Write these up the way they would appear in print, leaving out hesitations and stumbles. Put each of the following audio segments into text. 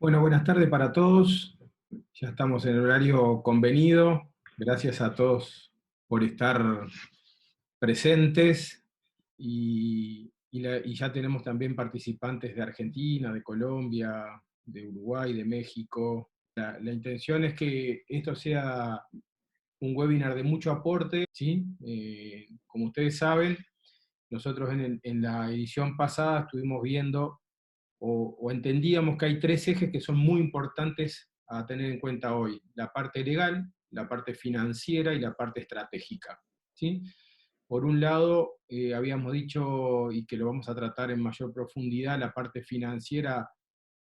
Bueno, buenas tardes para todos. Ya estamos en el horario convenido. Gracias a todos por estar presentes y ya tenemos también participantes de Argentina, de Colombia, de Uruguay, de México. La intención es que esto sea un webinar de mucho aporte, ¿sí? Como ustedes saben, nosotros en la edición pasada estuvimos viendo o entendíamos que hay tres ejes que son muy importantes a tener en cuenta hoy: la parte legal, la parte financiera y la parte estratégica, ¿sí? Por un lado, habíamos dicho, y que lo vamos a tratar en mayor profundidad, la parte financiera.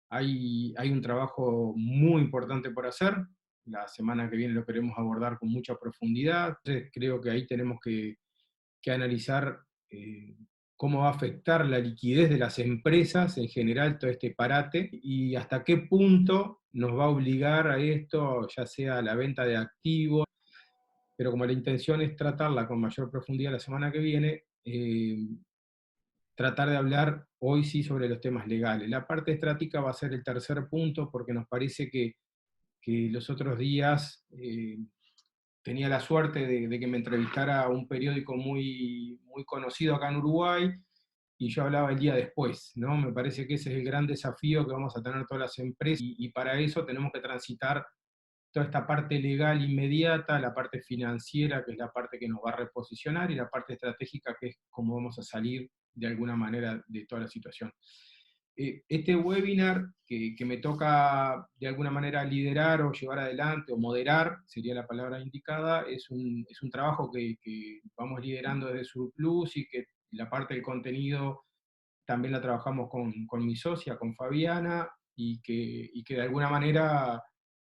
Hay un trabajo muy importante por hacer. La semana que viene lo queremos abordar con mucha profundidad. Entonces, creo que ahí tenemos que analizar cómo va a afectar la liquidez de las empresas en general todo este parate y hasta qué punto nos va a obligar a esto, ya sea la venta de activos, pero como la intención es tratarla con mayor profundidad la semana que viene, tratar de hablar hoy sí sobre los temas legales. La parte estratégica va a ser el tercer punto porque nos parece que los otros días tenía la suerte de que me entrevistara un periódico muy conocido acá en Uruguay, y yo hablaba el día después, ¿no? Me parece que ese es el gran desafío que vamos a tener todas las empresas, y para eso tenemos que transitar toda esta parte legal inmediata, la parte financiera, que es la parte que nos va a reposicionar, y la parte estratégica, que es cómo vamos a salir de alguna manera de toda la situación. Este webinar que me toca de alguna manera liderar o llevar adelante o moderar, sería la palabra indicada, es un trabajo que vamos liderando desde Surplus, y que la parte del contenido también la trabajamos con mi socia, con Fabiana, y que de alguna manera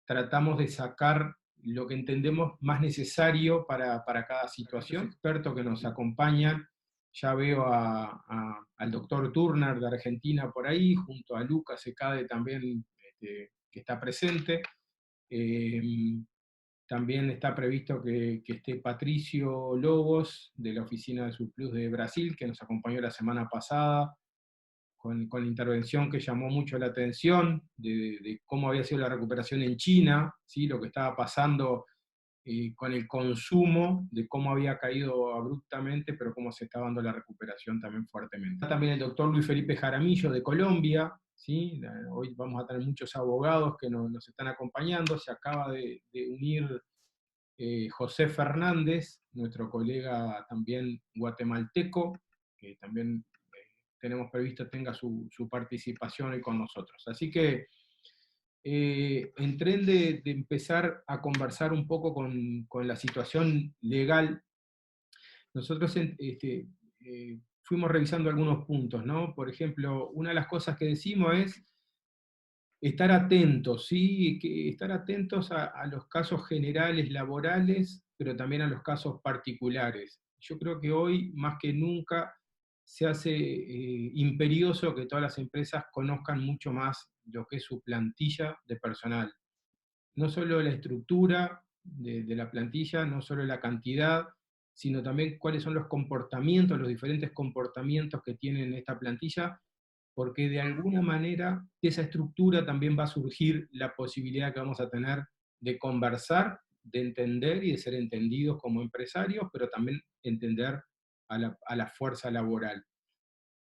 tratamos de sacar lo que entendemos más necesario para cada situación. Los expertos que nos acompañan, ya veo al doctor Turner de Argentina por ahí, junto a Lucas Ecade también, que está presente. Eh, También está previsto que esté Patricio Lobos, de la oficina de Surplus de Brasil, que nos acompañó la semana pasada, con la intervención que llamó mucho la atención de cómo había sido la recuperación en China, ¿sí? Lo que estaba pasando con el consumo, de cómo había caído abruptamente, pero cómo se estaba dando la recuperación también fuertemente. También el doctor Luis Felipe Jaramillo de Colombia, ¿sí? Hoy vamos a tener muchos abogados que nos están acompañando. Se acaba de unir José Fernández, nuestro colega también guatemalteco, que también tenemos previsto tenga su participación hoy con nosotros. Así que en tren de empezar a conversar un poco con la situación legal, nosotros fuimos revisando algunos puntos, ¿no? Por ejemplo, una de las cosas que decimos es estar atentos, ¿sí? Estar atentos a los casos generales laborales, pero también a los casos particulares. Yo creo que hoy, más que nunca, se hace imperioso que todas las empresas conozcan mucho más lo que es su plantilla de personal. No solo la estructura de la plantilla, no solo la cantidad, sino también cuáles son los comportamientos, los diferentes comportamientos que tienen esta plantilla, porque de alguna manera de esa estructura también va a surgir la posibilidad que vamos a tener de conversar, de entender y de ser entendidos como empresarios, pero también entender a la fuerza laboral.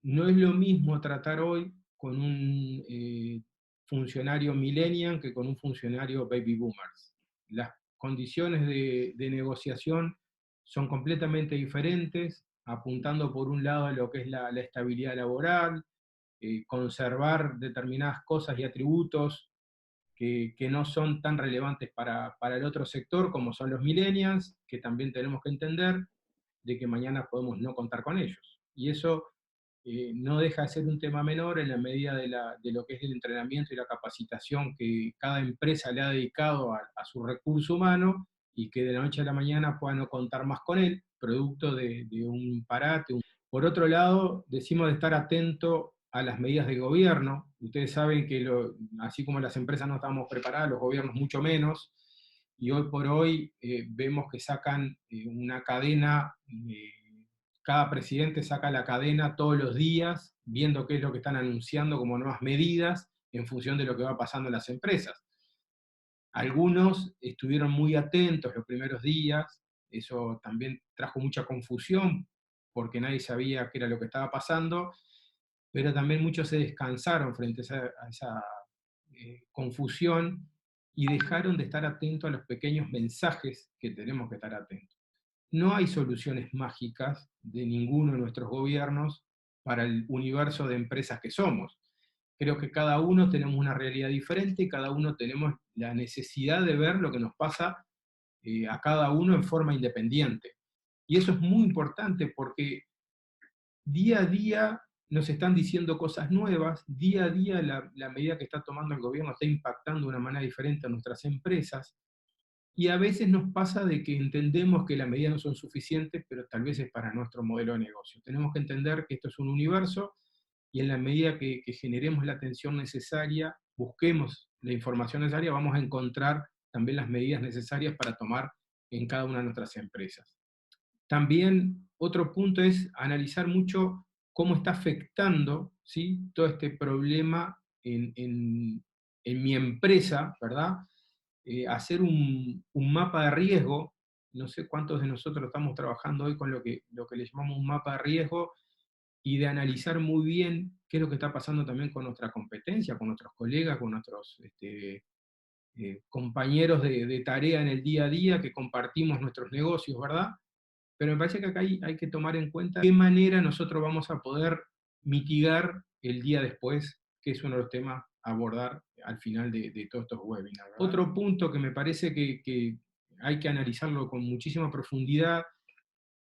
No es lo mismo tratar hoy con un funcionario millennial que con un funcionario baby boomers. Las condiciones de negociación son completamente diferentes, apuntando por un lado a lo que es la estabilidad laboral, conservar determinadas cosas y atributos que no son tan relevantes para el otro sector, como son los millennials, que también tenemos que entender de que mañana podemos no contar con ellos. Y eso no deja de ser un tema menor en la medida de lo que es el entrenamiento y la capacitación que cada empresa le ha dedicado a su recurso humano, y que de la noche a la mañana pueda no contar más con él, producto de un parate. Por otro lado, decimos de estar atento a las medidas de gobierno. Ustedes saben que así como las empresas no estamos preparadas, los gobiernos mucho menos, y hoy por hoy vemos que sacan una cadena, cada presidente saca la cadena todos los días, viendo qué es lo que están anunciando como nuevas medidas, en función de lo que va pasando en las empresas. Algunos estuvieron muy atentos los primeros días, eso también trajo mucha confusión porque nadie sabía qué era lo que estaba pasando, pero también muchos se descansaron frente a esa confusión y dejaron de estar atentos a los pequeños mensajes que tenemos que estar atentos. No hay soluciones mágicas de ninguno de nuestros gobiernos para el universo de empresas que somos. Creo que cada uno tenemos una realidad diferente y cada uno tenemos la necesidad de ver lo que nos pasa a cada uno en forma independiente. Y eso es muy importante porque día a día nos están diciendo cosas nuevas, día a día la medida que está tomando el gobierno está impactando de una manera diferente a nuestras empresas, y a veces nos pasa de que entendemos que las medidas no son suficientes, pero tal vez es para nuestro modelo de negocio. Tenemos que entender que esto es un universo y en la medida que generemos la atención necesaria, busquemos la información necesaria, vamos a encontrar también las medidas necesarias para tomar en cada una de nuestras empresas. También otro punto es analizar mucho cómo está afectando, ¿sí?, todo este problema en mi empresa, ¿verdad? Hacer un mapa de riesgo. No sé cuántos de nosotros estamos trabajando hoy con lo que le llamamos un mapa de riesgo, y de analizar muy bien qué es lo que está pasando también con nuestra competencia, con nuestros colegas, con nuestros compañeros de tarea en el día a día, que compartimos nuestros negocios, ¿verdad? Pero me parece que acá hay que tomar en cuenta de qué manera nosotros vamos a poder mitigar el día después, que es uno de los temas a abordar al final de todos estos webinars, ¿verdad? Otro punto que me parece que hay que analizarlo con muchísima profundidad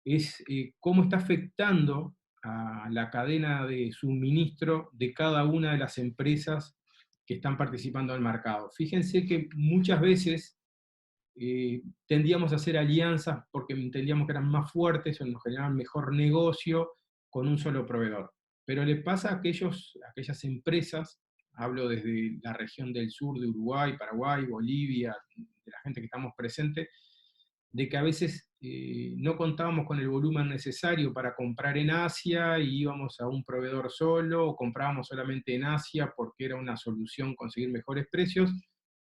es cómo está afectando a la cadena de suministro de cada una de las empresas que están participando en el mercado. Fíjense que muchas veces tendíamos a hacer alianzas porque entendíamos que eran más fuertes o nos generaban mejor negocio con un solo proveedor. Pero le pasa a aquellas empresas, hablo desde la región del sur de Uruguay, Paraguay, Bolivia, de la gente que estamos presentes, de que a veces no contábamos con el volumen necesario para comprar en Asia y íbamos a un proveedor solo, o comprábamos solamente en Asia porque era una solución conseguir mejores precios,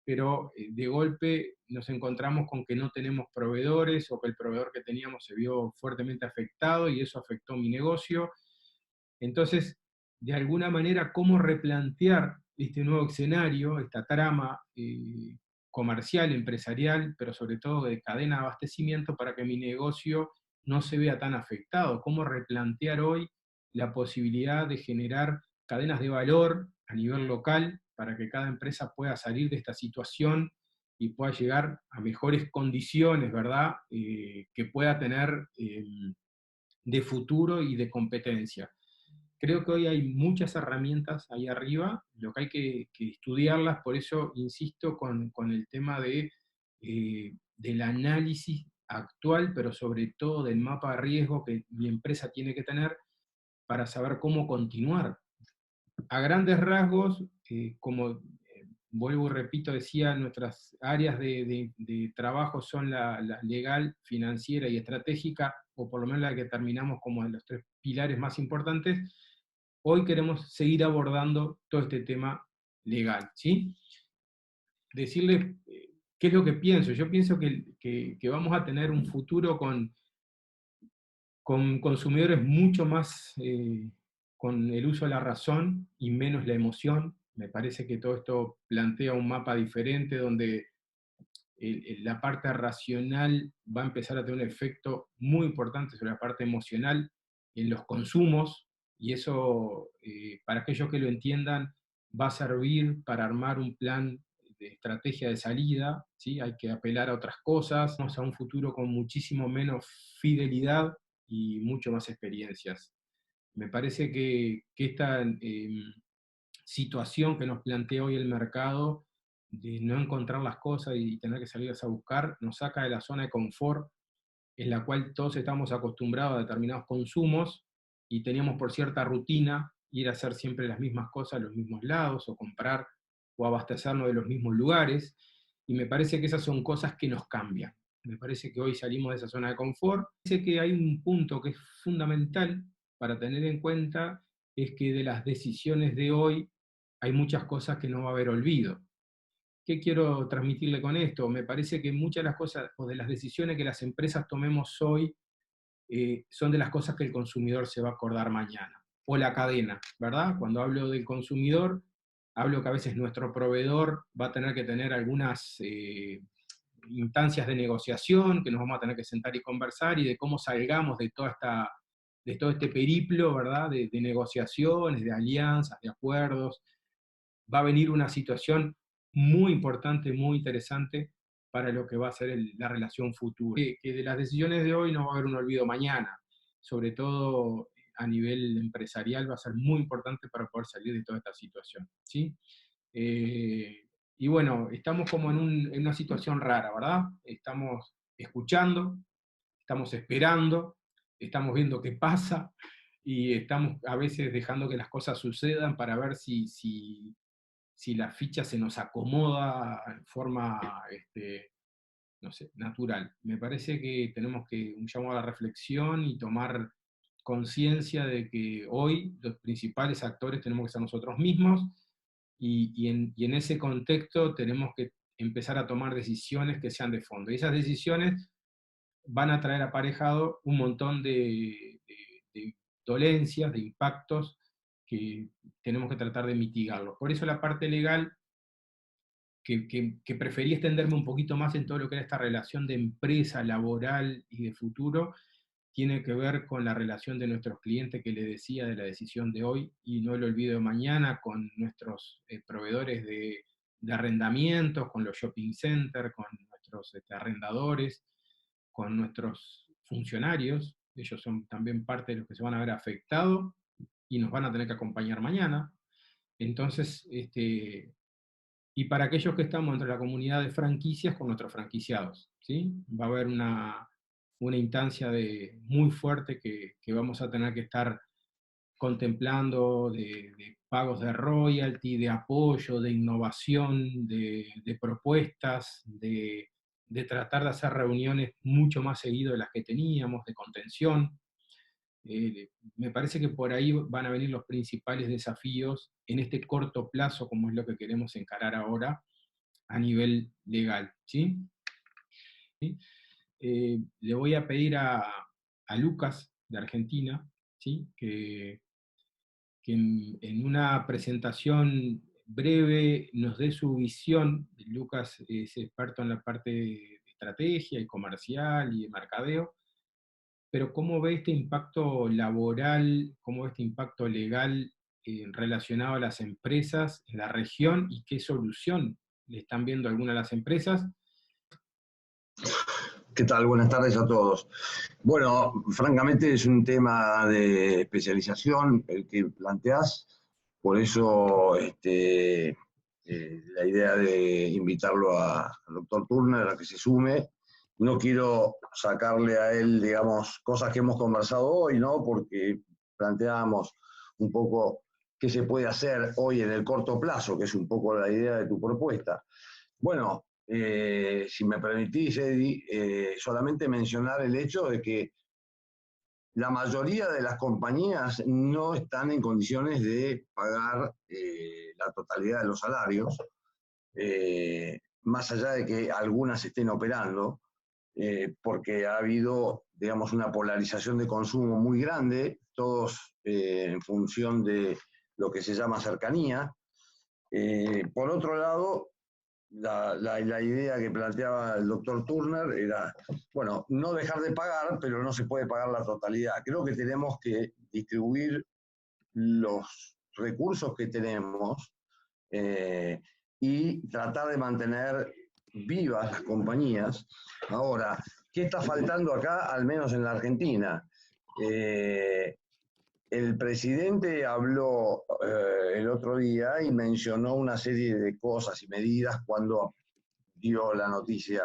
pero de golpe nos encontramos con que no tenemos proveedores o que el proveedor que teníamos se vio fuertemente afectado y eso afectó mi negocio. Entonces, de alguna manera, ¿cómo replantear este nuevo escenario, esta trama comercial, empresarial, pero sobre todo de cadena de abastecimiento para que mi negocio no se vea tan afectado? ¿Cómo replantear hoy la posibilidad de generar cadenas de valor a nivel local para que cada empresa pueda salir de esta situación y pueda llegar a mejores condiciones, ¿verdad? Que pueda tener de futuro y de competencia. Creo que hoy hay muchas herramientas ahí arriba, lo que hay que estudiarlas, por eso insisto con el tema del análisis actual, pero sobre todo del mapa de riesgo que mi empresa tiene que tener para saber cómo continuar. A grandes rasgos, como vuelvo y repito, decía, nuestras áreas de trabajo son la legal, financiera y estratégica, o por lo menos la que terminamos como de los tres pilares más importantes. Hoy queremos seguir abordando todo este tema legal, ¿sí? Decirles qué es lo que pienso. Yo pienso que vamos a tener un futuro con consumidores mucho más con el uso de la razón y menos la emoción. Me parece que todo esto plantea un mapa diferente donde la parte racional va a empezar a tener un efecto muy importante sobre la parte emocional en los consumos, y eso, para aquellos que lo entiendan, va a servir para armar un plan de estrategia de salida, ¿sí? Hay que apelar a otras cosas, vamos a un futuro con muchísimo menos fidelidad y mucho más experiencias. Me parece que esta situación que nos plantea hoy el mercado, de no encontrar las cosas y tener que salirlas a buscar, nos saca de la zona de confort en la cual todos estamos acostumbrados a determinados consumos y teníamos por cierta rutina ir a hacer siempre las mismas cosas a los mismos lados, o comprar o abastecernos de los mismos lugares, y me parece que esas son cosas que nos cambian. Me parece que hoy salimos de esa zona de confort. Sé que hay un punto que es fundamental para tener en cuenta, es que de las decisiones de hoy hay muchas cosas que no va a haber olvido. ¿Qué quiero transmitirle con esto? Me parece que muchas de las cosas o de las decisiones que las empresas tomemos hoy son de las cosas que el consumidor se va a acordar mañana. O la cadena, ¿verdad? Cuando hablo del consumidor, hablo que a veces nuestro proveedor va a tener que tener algunas instancias de negociación, que nos vamos a tener que sentar y conversar, y de cómo salgamos de todo este periplo, ¿verdad? De negociaciones, de alianzas, de acuerdos. Va a venir una situación muy importante, muy interesante para lo que va a ser la relación futura. Que de las decisiones de hoy no va a haber un olvido mañana, sobre todo a nivel empresarial va a ser muy importante para poder salir de toda esta situación, ¿sí? Eh, y bueno, estamos como en una situación rara, ¿verdad? Estamos escuchando, estamos esperando, estamos viendo qué pasa y estamos a veces dejando que las cosas sucedan para ver si la ficha se nos acomoda en forma, no sé, natural. Me parece que tenemos que un llamado a la reflexión y tomar conciencia de que hoy los principales actores tenemos que ser nosotros mismos y en ese contexto tenemos que empezar a tomar decisiones que sean de fondo. Y esas decisiones van a traer aparejado un montón de dolencias, de impactos que tenemos que tratar de mitigarlos. Por eso la parte legal, que preferí extenderme un poquito más en todo lo que era esta relación de empresa, laboral y de futuro, tiene que ver con la relación de nuestros clientes que le decía de la decisión de hoy, y no lo olvido de mañana, con nuestros proveedores de arrendamientos, con los shopping centers, con nuestros arrendadores, con nuestros funcionarios. Ellos son también parte de los que se van a ver afectados y nos van a tener que acompañar mañana. Entonces, y para aquellos que estamos entre la comunidad de franquicias, con nuestros franquiciados, ¿sí? Va a haber una instancia muy fuerte que vamos a tener que estar contemplando de pagos de royalty, de apoyo, de innovación, de propuestas, de tratar de hacer reuniones mucho más seguido de las que teníamos, de contención. Me parece que por ahí van a venir los principales desafíos en este corto plazo, como es lo que queremos encarar ahora a nivel legal, ¿sí? ¿Sí? Le voy a pedir a Lucas, de Argentina, ¿sí? Que en una presentación breve nos dé su visión. Lucas es experto en la parte de estrategia y comercial y de mercadeo, pero ¿cómo ve este impacto laboral, cómo ve este impacto legal relacionado a las empresas en la región y qué solución le están viendo algunas de las empresas? ¿Qué tal? Buenas tardes a todos. Bueno, francamente es un tema de especialización el que planteás, por eso la idea de invitarlo al doctor Turner a que se sume. No quiero sacarle a él, digamos, cosas que hemos conversado hoy, ¿no? Porque planteábamos un poco qué se puede hacer hoy en el corto plazo, que es un poco la idea de tu propuesta. Bueno, si me permitís, Eddie, solamente mencionar el hecho de que la mayoría de las compañías no están en condiciones de pagar la totalidad de los salarios, más allá de que algunas estén operando, porque ha habido, digamos, una polarización de consumo muy grande, todos en función de lo que se llama cercanía. Por otro lado, la idea que planteaba el doctor Turner era, bueno, no dejar de pagar, pero no se puede pagar la totalidad. Creo que tenemos que distribuir los recursos que tenemos y tratar de mantener vivas las compañías. Ahora, ¿qué está faltando acá, al menos en la Argentina? El presidente habló el otro día y mencionó una serie de cosas y medidas cuando dio la noticia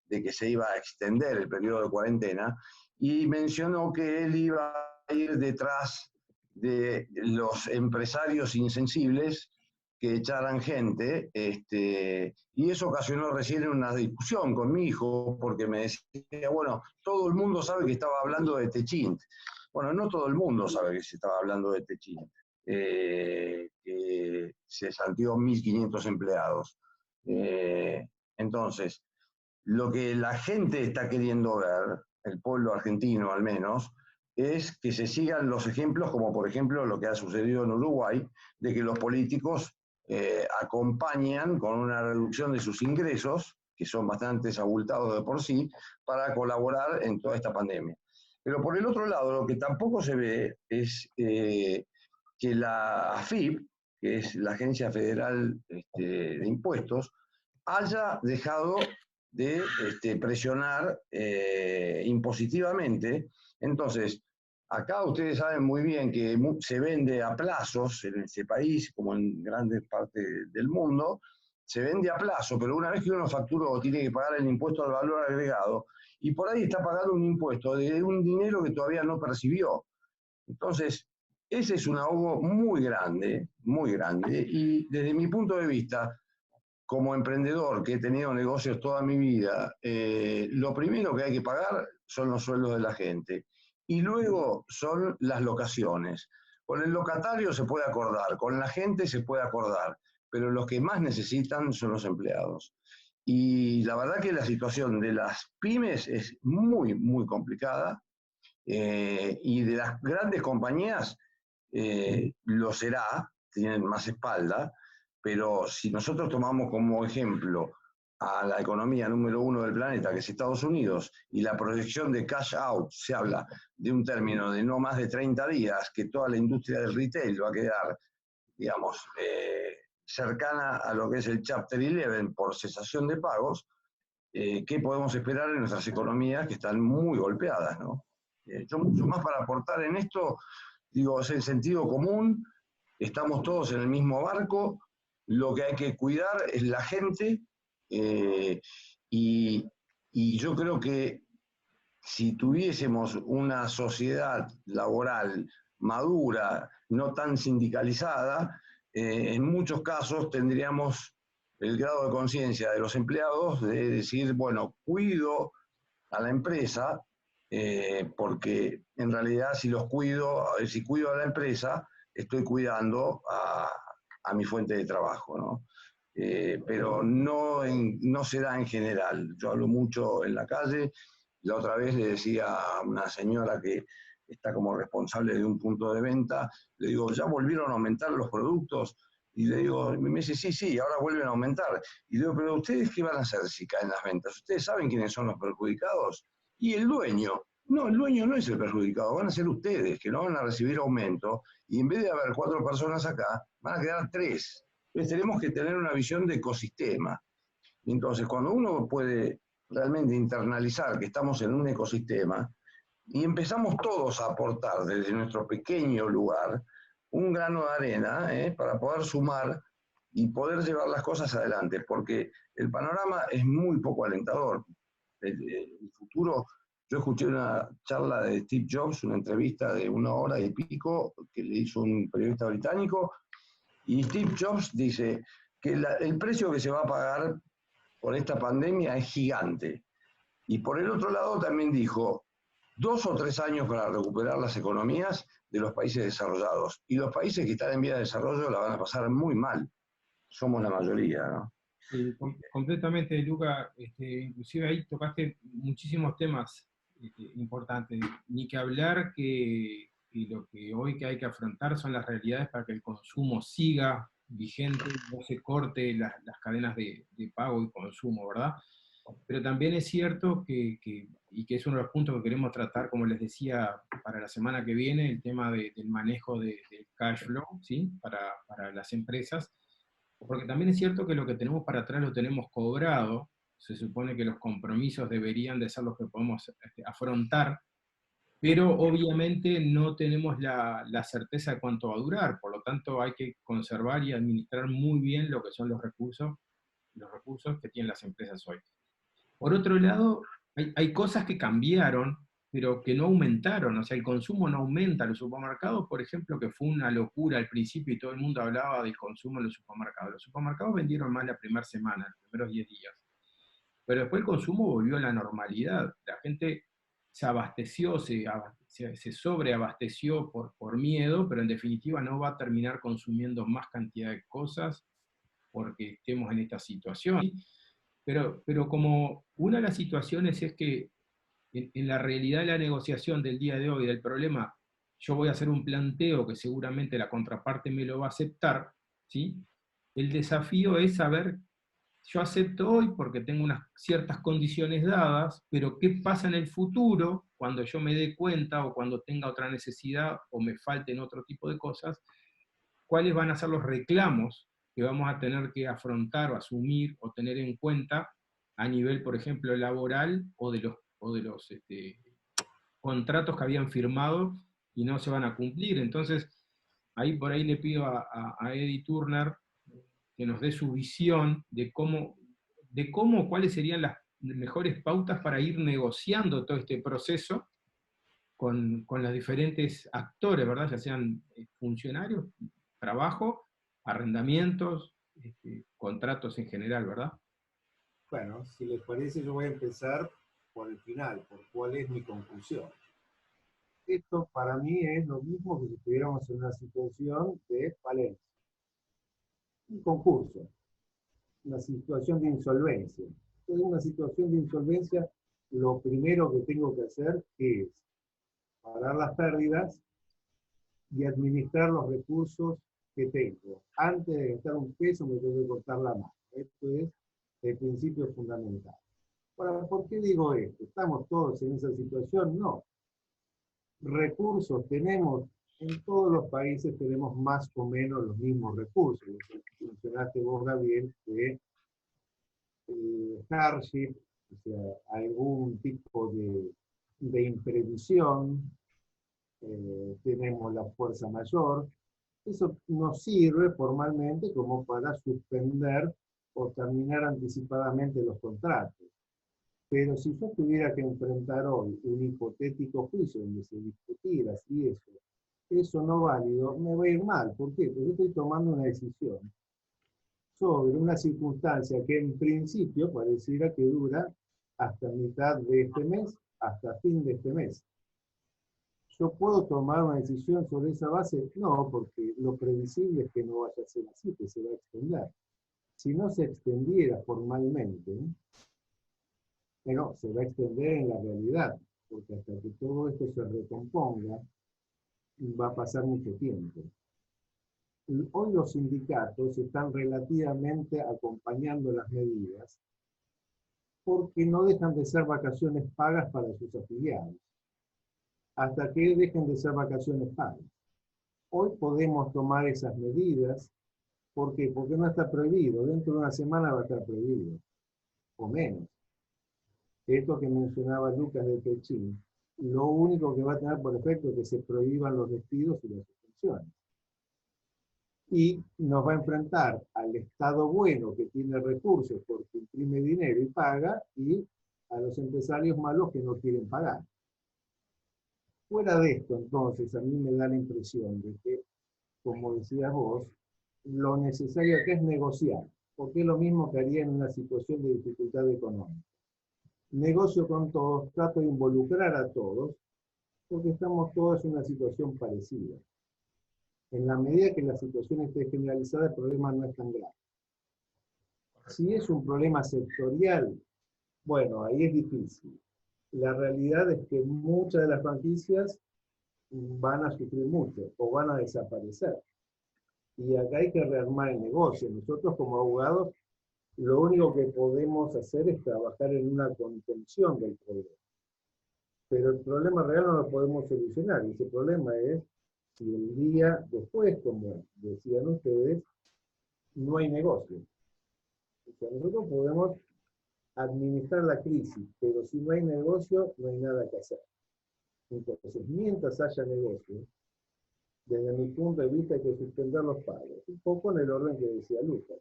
de que se iba a extender el periodo de cuarentena, y mencionó que él iba a ir detrás de los empresarios insensibles que echaran gente, y eso ocasionó recién una discusión con mi hijo, porque me decía, bueno, todo el mundo sabe que estaba hablando de Techint. Bueno, no todo el mundo sabe que se estaba hablando de Techint. que se salteó 1.500 empleados. Entonces, lo que la gente está queriendo ver, el pueblo argentino al menos, es que se sigan los ejemplos, como por ejemplo lo que ha sucedido en Uruguay, de que los políticos acompañan con una reducción de sus ingresos, que son bastante abultados de por sí, para colaborar en toda esta pandemia. Pero por el otro lado, lo que tampoco se ve es que la AFIP, que es la Agencia Federal de Impuestos, haya dejado de presionar impositivamente. Entonces, acá ustedes saben muy bien que se vende a plazos en este país, como en grandes partes del mundo, se vende a plazo, pero una vez que uno facturó, tiene que pagar el impuesto al valor agregado, y por ahí está pagando un impuesto de un dinero que todavía no percibió. Entonces, ese es un ahogo muy grande, y desde mi punto de vista, como emprendedor que he tenido negocios toda mi vida, lo primero que hay que pagar son los sueldos de la gente. Y luego son las locaciones. Con el locatario se puede acordar, con la gente se puede acordar, pero los que más necesitan son los empleados. Y la verdad que la situación de las pymes es muy complicada, y de las grandes compañías lo será, tienen más espalda, pero si nosotros tomamos como ejemplo a la economía número uno del planeta, que es Estados Unidos, y la proyección de cash out, se habla de un término de no más de 30 días, que toda la industria del retail va a quedar, digamos, cercana a lo que es el Chapter 11 por cesación de pagos, ¿qué podemos esperar en nuestras economías que están muy golpeadas, ¿no? Yo mucho más para aportar en esto, digo, es el sentido común, estamos todos en el mismo barco, lo que hay que cuidar es la gente, eh, y, y yo creo que si tuviésemos una sociedad laboral madura, no tan sindicalizada, en muchos casos tendríamos el grado de conciencia de los empleados de decir, bueno, cuido a la empresa, porque en realidad si los cuido, si cuido a la empresa, estoy cuidando a mi fuente de trabajo, ¿no? Pero no se da en general. Yo hablo mucho en la calle. La otra vez le decía a una señora que está como responsable de un punto de venta, le digo, ¿ya volvieron a aumentar los productos? Y le digo, me dice, sí, ahora vuelven a aumentar. Y digo, pero ¿ustedes qué van a hacer si caen las ventas? ¿Ustedes saben quiénes son los perjudicados? Y el dueño. No, el dueño no es el perjudicado, van a ser ustedes, que no van a recibir aumento, y en vez de haber 4 personas acá, van a quedar 3. Entonces tenemos que tener una visión de ecosistema. Entonces, cuando uno puede realmente internalizar que estamos en un ecosistema y empezamos todos a aportar desde nuestro pequeño lugar un grano de arena, para poder sumar y poder llevar las cosas adelante, porque el panorama es muy poco alentador. El futuro, yo escuché una charla de Steve Jobs, una entrevista de 1 hora y pico que le hizo un periodista británico, y Steve Jobs dice que el precio que se va a pagar por esta pandemia es gigante. Y por el otro lado también dijo, 2 o 3 años para recuperar las economías de los países desarrollados. Y los países que están en vía de desarrollo la van a pasar muy mal. Somos la mayoría, ¿no? Completamente, Luca. Inclusive ahí tocaste muchísimos temas importantes. Ni que hablar que lo que hoy que hay que afrontar son las realidades para que el consumo siga vigente, no se corte las cadenas de pago y consumo, ¿verdad? Pero también es cierto y que es uno de los puntos que queremos tratar, como les decía, para la semana que viene, el tema del manejo del cash flow, ¿sí? Para las empresas, porque también es cierto que lo que tenemos para atrás lo tenemos cobrado, se supone que los compromisos deberían de ser los que podemos afrontar, pero obviamente no tenemos la certeza de cuánto va a durar, por lo tanto hay que conservar y administrar muy bien lo que son los recursos que tienen las empresas hoy. Por otro lado, hay cosas que cambiaron, pero que no aumentaron, o sea, el consumo no aumenta. Los supermercados, por ejemplo, que fue una locura al principio y todo el mundo hablaba del consumo en los supermercados. Los supermercados vendieron más la primera semana, los primeros 10 días. Pero después el consumo volvió a la normalidad. La gente se abasteció, se sobreabasteció por miedo, pero en definitiva no va a terminar consumiendo más cantidad de cosas porque estemos en esta situación. Pero como una de las situaciones es que en la realidad de la negociación del día de hoy, del problema, yo voy a hacer un planteo que seguramente la contraparte me lo va a aceptar, ¿sí? El desafío es saber, yo acepto hoy porque tengo unas ciertas condiciones dadas, pero ¿qué pasa en el futuro cuando yo me dé cuenta o cuando tenga otra necesidad o me falten otro tipo de cosas? ¿Cuáles van a ser los reclamos que vamos a tener que afrontar o asumir o tener en cuenta a nivel, por ejemplo, laboral o de los contratos que habían firmado y no se van a cumplir? Entonces, ahí por ahí le pido a Eddie Turner que nos dé su visión de cómo, cuáles serían las mejores pautas para ir negociando todo este proceso con los diferentes actores, ¿verdad? Ya sean funcionarios, trabajo, arrendamientos, contratos en general, ¿verdad? Bueno, si les parece, yo voy a empezar por el final, por cuál es mi conclusión. Esto para mí es lo mismo que si estuviéramos en una situación de falencia, un concurso, una situación de insolvencia. Entonces, en una situación de insolvencia, lo primero que tengo que hacer es pagar las pérdidas y administrar los recursos que tengo. Antes de gastar un peso me tengo que cortar la mano. Esto es el principio fundamental. Ahora, ¿por qué digo esto? ¿Estamos todos en esa situación? No. Recursos tenemos, en todos los países tenemos más o menos los mismos recursos. Mencionaste vos, Gabriel, de hardship, o sea, algún tipo de imprevisión, tenemos la fuerza mayor. Eso nos sirve formalmente como para suspender o terminar anticipadamente los contratos. Pero si yo tuviera que enfrentar hoy un hipotético juicio donde se discutiera si eso no válido, me va a ir mal. ¿Por qué? Porque yo estoy tomando una decisión sobre una circunstancia que en principio pareciera que dura hasta mitad de este mes, hasta fin de este mes. ¿Yo puedo tomar una decisión sobre esa base? No, porque lo previsible es que no vaya a ser así, que se va a extender. Si no se extendiera formalmente, bueno, se va a extender en la realidad, porque hasta que todo esto se recomponga, va a pasar mucho tiempo. Hoy los sindicatos están relativamente acompañando las medidas porque no dejan de ser vacaciones pagas para sus afiliados, hasta que dejen de ser vacaciones pagas. Hoy podemos tomar esas medidas. ¿Por qué? Porque no está prohibido. Dentro de una semana va a estar prohibido, o menos. Esto que mencionaba Lucas de Pechín, lo único que va a tener por efecto es que se prohíban los despidos y las suspensiones. Y nos va a enfrentar al Estado bueno que tiene recursos porque imprime dinero y paga, y a los empresarios malos que no quieren pagar. Fuera de esto, entonces, a mí me da la impresión de que, como decías vos, lo necesario acá es negociar, porque es lo mismo que haría en una situación de dificultad económica. Negocio con todos, trato de involucrar a todos, porque estamos todos en una situación parecida. En la medida que la situación esté generalizada, el problema no es tan grave. Si es un problema sectorial, bueno, ahí es difícil. La realidad es que muchas de las franquicias van a sufrir mucho o van a desaparecer. Y acá hay que rearmar el negocio. Nosotros como abogados, lo único que podemos hacer es trabajar en una contención del problema. Pero el problema real no lo podemos solucionar. Y ese problema es si el día después, como decían ustedes, no hay negocio. O sea, nosotros podemos administrar la crisis, pero si no hay negocio, no hay nada que hacer. Entonces, mientras haya negocio, desde mi punto de vista hay que suspender los pagos. Un poco en el orden que decía Lucas.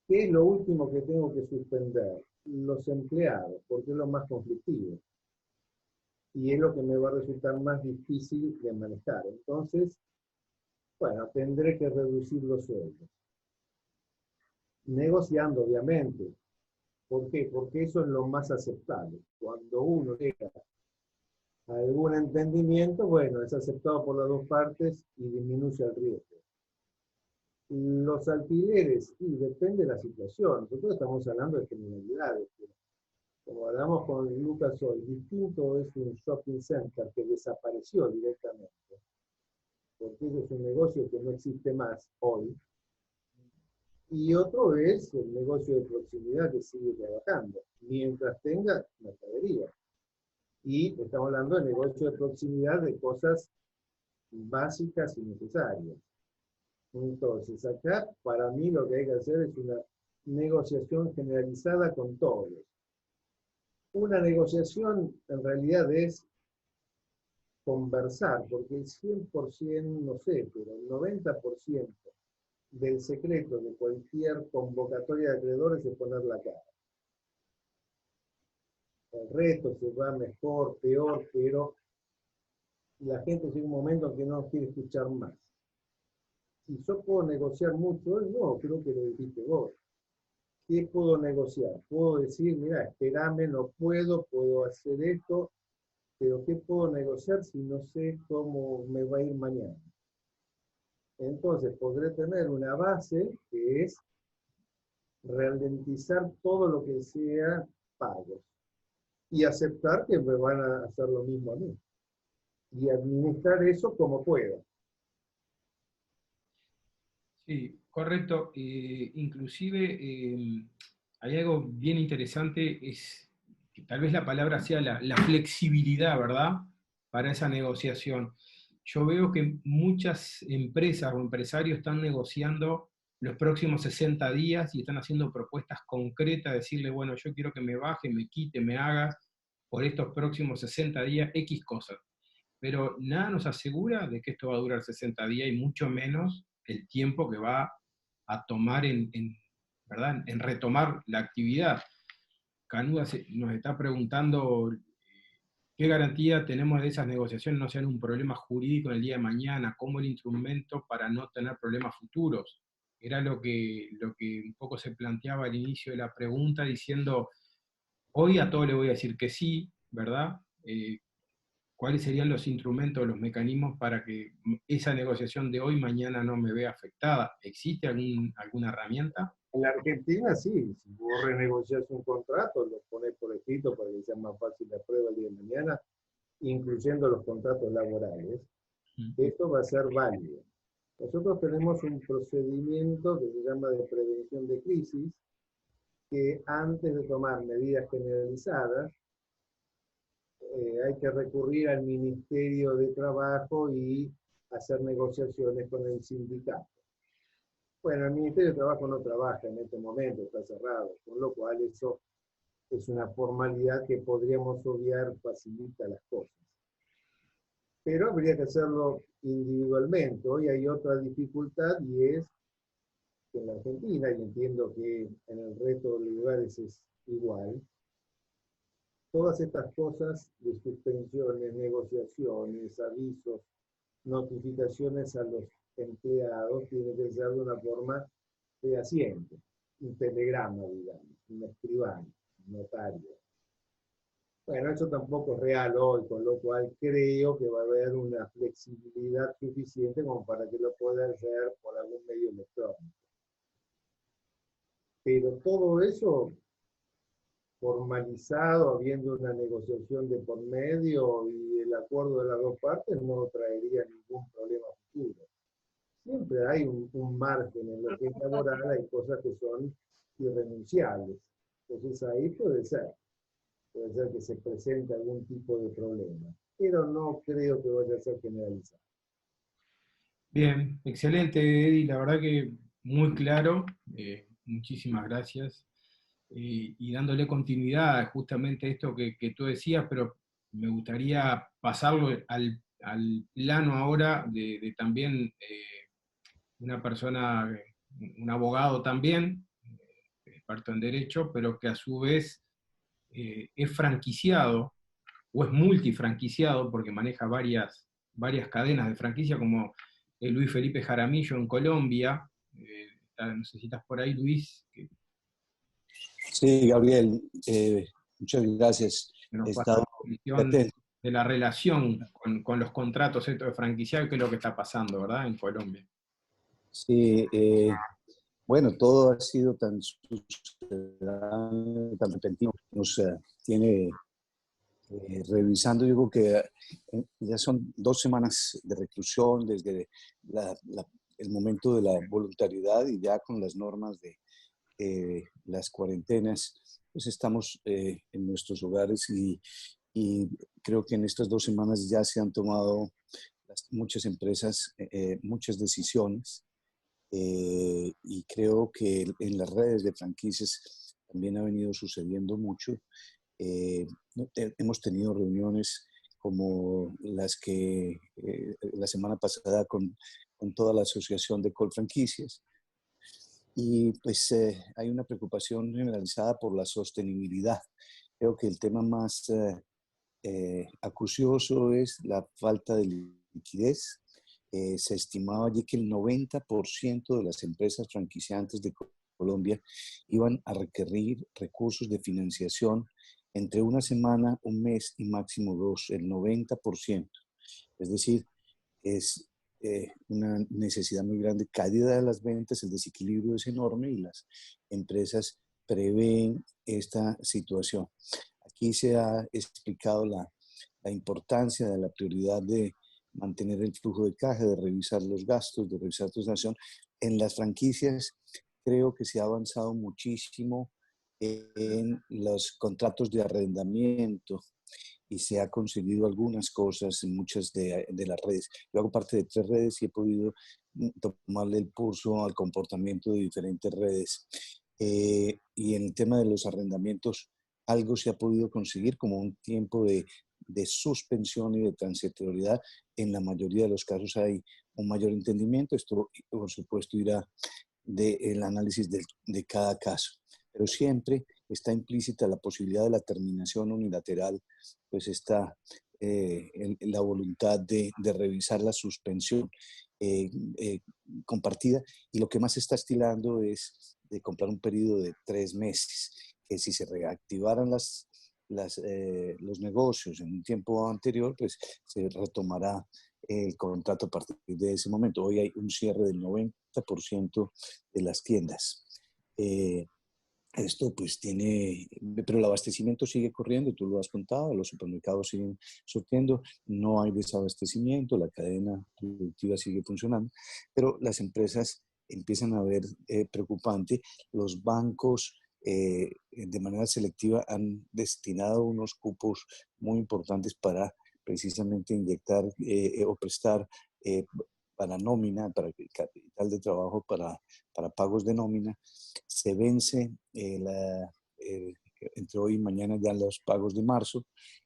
¿Qué es lo último que tengo que suspender? Los empleados, porque es lo más conflictivo. Y es lo que me va a resultar más difícil de manejar. Entonces, bueno, tendré que reducir los sueldos. Negociando, obviamente. ¿Por qué? Porque eso es lo más aceptable. Cuando uno llega algún entendimiento, bueno, es aceptado por las dos partes y disminuye el riesgo. Los alquileres, y depende de la situación. Nosotros estamos hablando de generalidades. Como hablamos con Lucas hoy, distinto es un shopping center que desapareció directamente, porque ese es un negocio que no existe más hoy, y otro es el negocio de proximidad que sigue trabajando, mientras tenga mercadería. Y estamos hablando de negocio de proximidad de cosas básicas y necesarias. Entonces, acá para mí lo que hay que hacer es una negociación generalizada con todos. Una negociación en realidad es conversar, porque el 100%, no sé, pero el 90% del secreto de cualquier convocatoria de acreedores es poner la cara. El resto se va mejor, peor, pero la gente llega un momento en que no quiere escuchar más. Si yo puedo negociar mucho, no, creo que lo dijiste vos. ¿Qué puedo negociar? Puedo decir, mira, espérame, no puedo hacer esto, pero ¿qué puedo negociar si no sé cómo me va a ir mañana? Entonces podré tener una base que es ralentizar todo lo que sea pagos y aceptar que me van a hacer lo mismo a mí y administrar eso como pueda. Sí, correcto. Inclusive hay algo bien interesante, es que tal vez la palabra sea la flexibilidad, ¿verdad? Para esa negociación. Yo veo que muchas empresas o empresarios están negociando los próximos 60 días y están haciendo propuestas concretas, decirle, bueno, yo quiero que me baje, me quite, me hagas por estos próximos 60 días X cosas. Pero nada nos asegura de que esto va a durar 60 días y mucho menos el tiempo que va a tomar ¿verdad? En retomar la actividad. Canuda nos está preguntando qué garantía tenemos de esas negociaciones no sean un problema jurídico en el día de mañana, cómo el instrumento para no tener problemas futuros. Era lo que un poco se planteaba al inicio de la pregunta, diciendo, hoy a todo le voy a decir que sí, ¿verdad? ¿Cuáles serían los instrumentos, los mecanismos para que esa negociación de hoy mañana no me vea afectada? ¿Existe alguna herramienta? En la Argentina sí, si vos renegocias un contrato, lo pones por escrito para que sea más fácil la prueba el día de mañana, incluyendo los contratos laborales, esto va a ser válido. Nosotros tenemos un procedimiento que se llama de prevención de crisis, que antes de tomar medidas generalizadas, hay que recurrir al Ministerio de Trabajo y hacer negociaciones con el sindicato. Bueno, el Ministerio de Trabajo no trabaja en este momento, está cerrado, con lo cual eso es una formalidad que podríamos obviar, facilita las cosas. Pero habría que hacerlo individualmente. Hoy hay otra dificultad y es que en la Argentina, y entiendo que en el resto de lugares es igual, todas estas cosas de suspensiones, negociaciones, avisos, notificaciones a los empleados tienen que ser de una forma fehaciente, un telegrama, digamos, un escribano, un notario. Bueno, eso tampoco es real hoy, con lo cual creo que va a haber una flexibilidad suficiente como para que lo pueda hacer por algún medio electrónico. Pero todo eso formalizado, habiendo una negociación de por medio y el acuerdo de las dos partes, no traería ningún problema futuro. Siempre hay un margen en lo que es laboral, hay cosas que son irrenunciables. Entonces ahí puede ser que se presente algún tipo de problema, pero no creo que vaya a ser generalizado. Bien, excelente, Eddie, la verdad que muy claro, muchísimas gracias. Y dándole continuidad a justamente esto que tú decías, pero me gustaría pasarlo al plano ahora de también una persona, un abogado también, experto en derecho, pero que a su vez es franquiciado o es multifranquiciado porque maneja varias cadenas de franquicia, como Luis Felipe Jaramillo en Colombia. No sé si estás por ahí, Luis, que Sí, Gabriel, muchas gracias. nos He pasa estado la atento. de la relación con los contratos estos de franquiciados, que es lo que está pasando, ¿verdad?, en Colombia. Sí, bueno, todo ha sido tan sucedáneo, tan repentino, nos tiene revisando. Yo creo que ya son 2 semanas de reclusión desde el momento de la voluntariedad, y ya con las normas de las cuarentenas, pues estamos en nuestros hogares, y creo que en estas 2 semanas ya se han tomado muchas empresas muchas decisiones, y creo que en las redes de franquicias también ha venido sucediendo mucho. Eh, Hemos tenido reuniones como las que la semana pasada con toda la asociación de Colfranquicias, y pues hay una preocupación generalizada por la sostenibilidad. Creo que el tema más acucioso es la falta de liquidez. Se estimaba allí que el 90% de las empresas franquiciantes de Colombia iban a requerir recursos de financiación entre una semana, un mes y máximo 2, el 90%. Es decir, es una necesidad muy grande, caída de las ventas, el desequilibrio es enorme, y las empresas prevén esta situación. Aquí se ha explicado la importancia de la prioridad de mantener el flujo de caja, de revisar los gastos, de revisar la transacción. En las franquicias creo que se ha avanzado muchísimo en los contratos de arrendamiento, y se ha conseguido algunas cosas en muchas de las redes. Yo hago parte de 3 redes y he podido tomarle el pulso al comportamiento de diferentes redes. Y en el tema de los arrendamientos, algo se ha podido conseguir como un tiempo de suspensión y de transitoriedad. En la mayoría de los casos hay un mayor entendimiento. Esto, por supuesto, irá del análisis de cada caso, pero siempre está implícita la posibilidad de la terminación unilateral, pues está la voluntad de revisar la suspensión eh, eh, compartida, y lo que más se está estilando es de comprar un periodo de 3 meses, que si se reactivaran los negocios en un tiempo anterior, pues se retomará el contrato a partir de ese momento. Hoy hay un cierre del 90% de las tiendas. Esto pues tiene, pero el abastecimiento sigue corriendo, tú lo has contado, los supermercados siguen surtiendo, no hay desabastecimiento, la cadena productiva sigue funcionando, pero las empresas empiezan a ver preocupante. Los bancos de manera selectiva han destinado unos cupos muy importantes para precisamente inyectar o prestar eh, para nómina, para capital de trabajo, para pagos de nómina. Se vence entre hoy y mañana ya los pagos de marzo,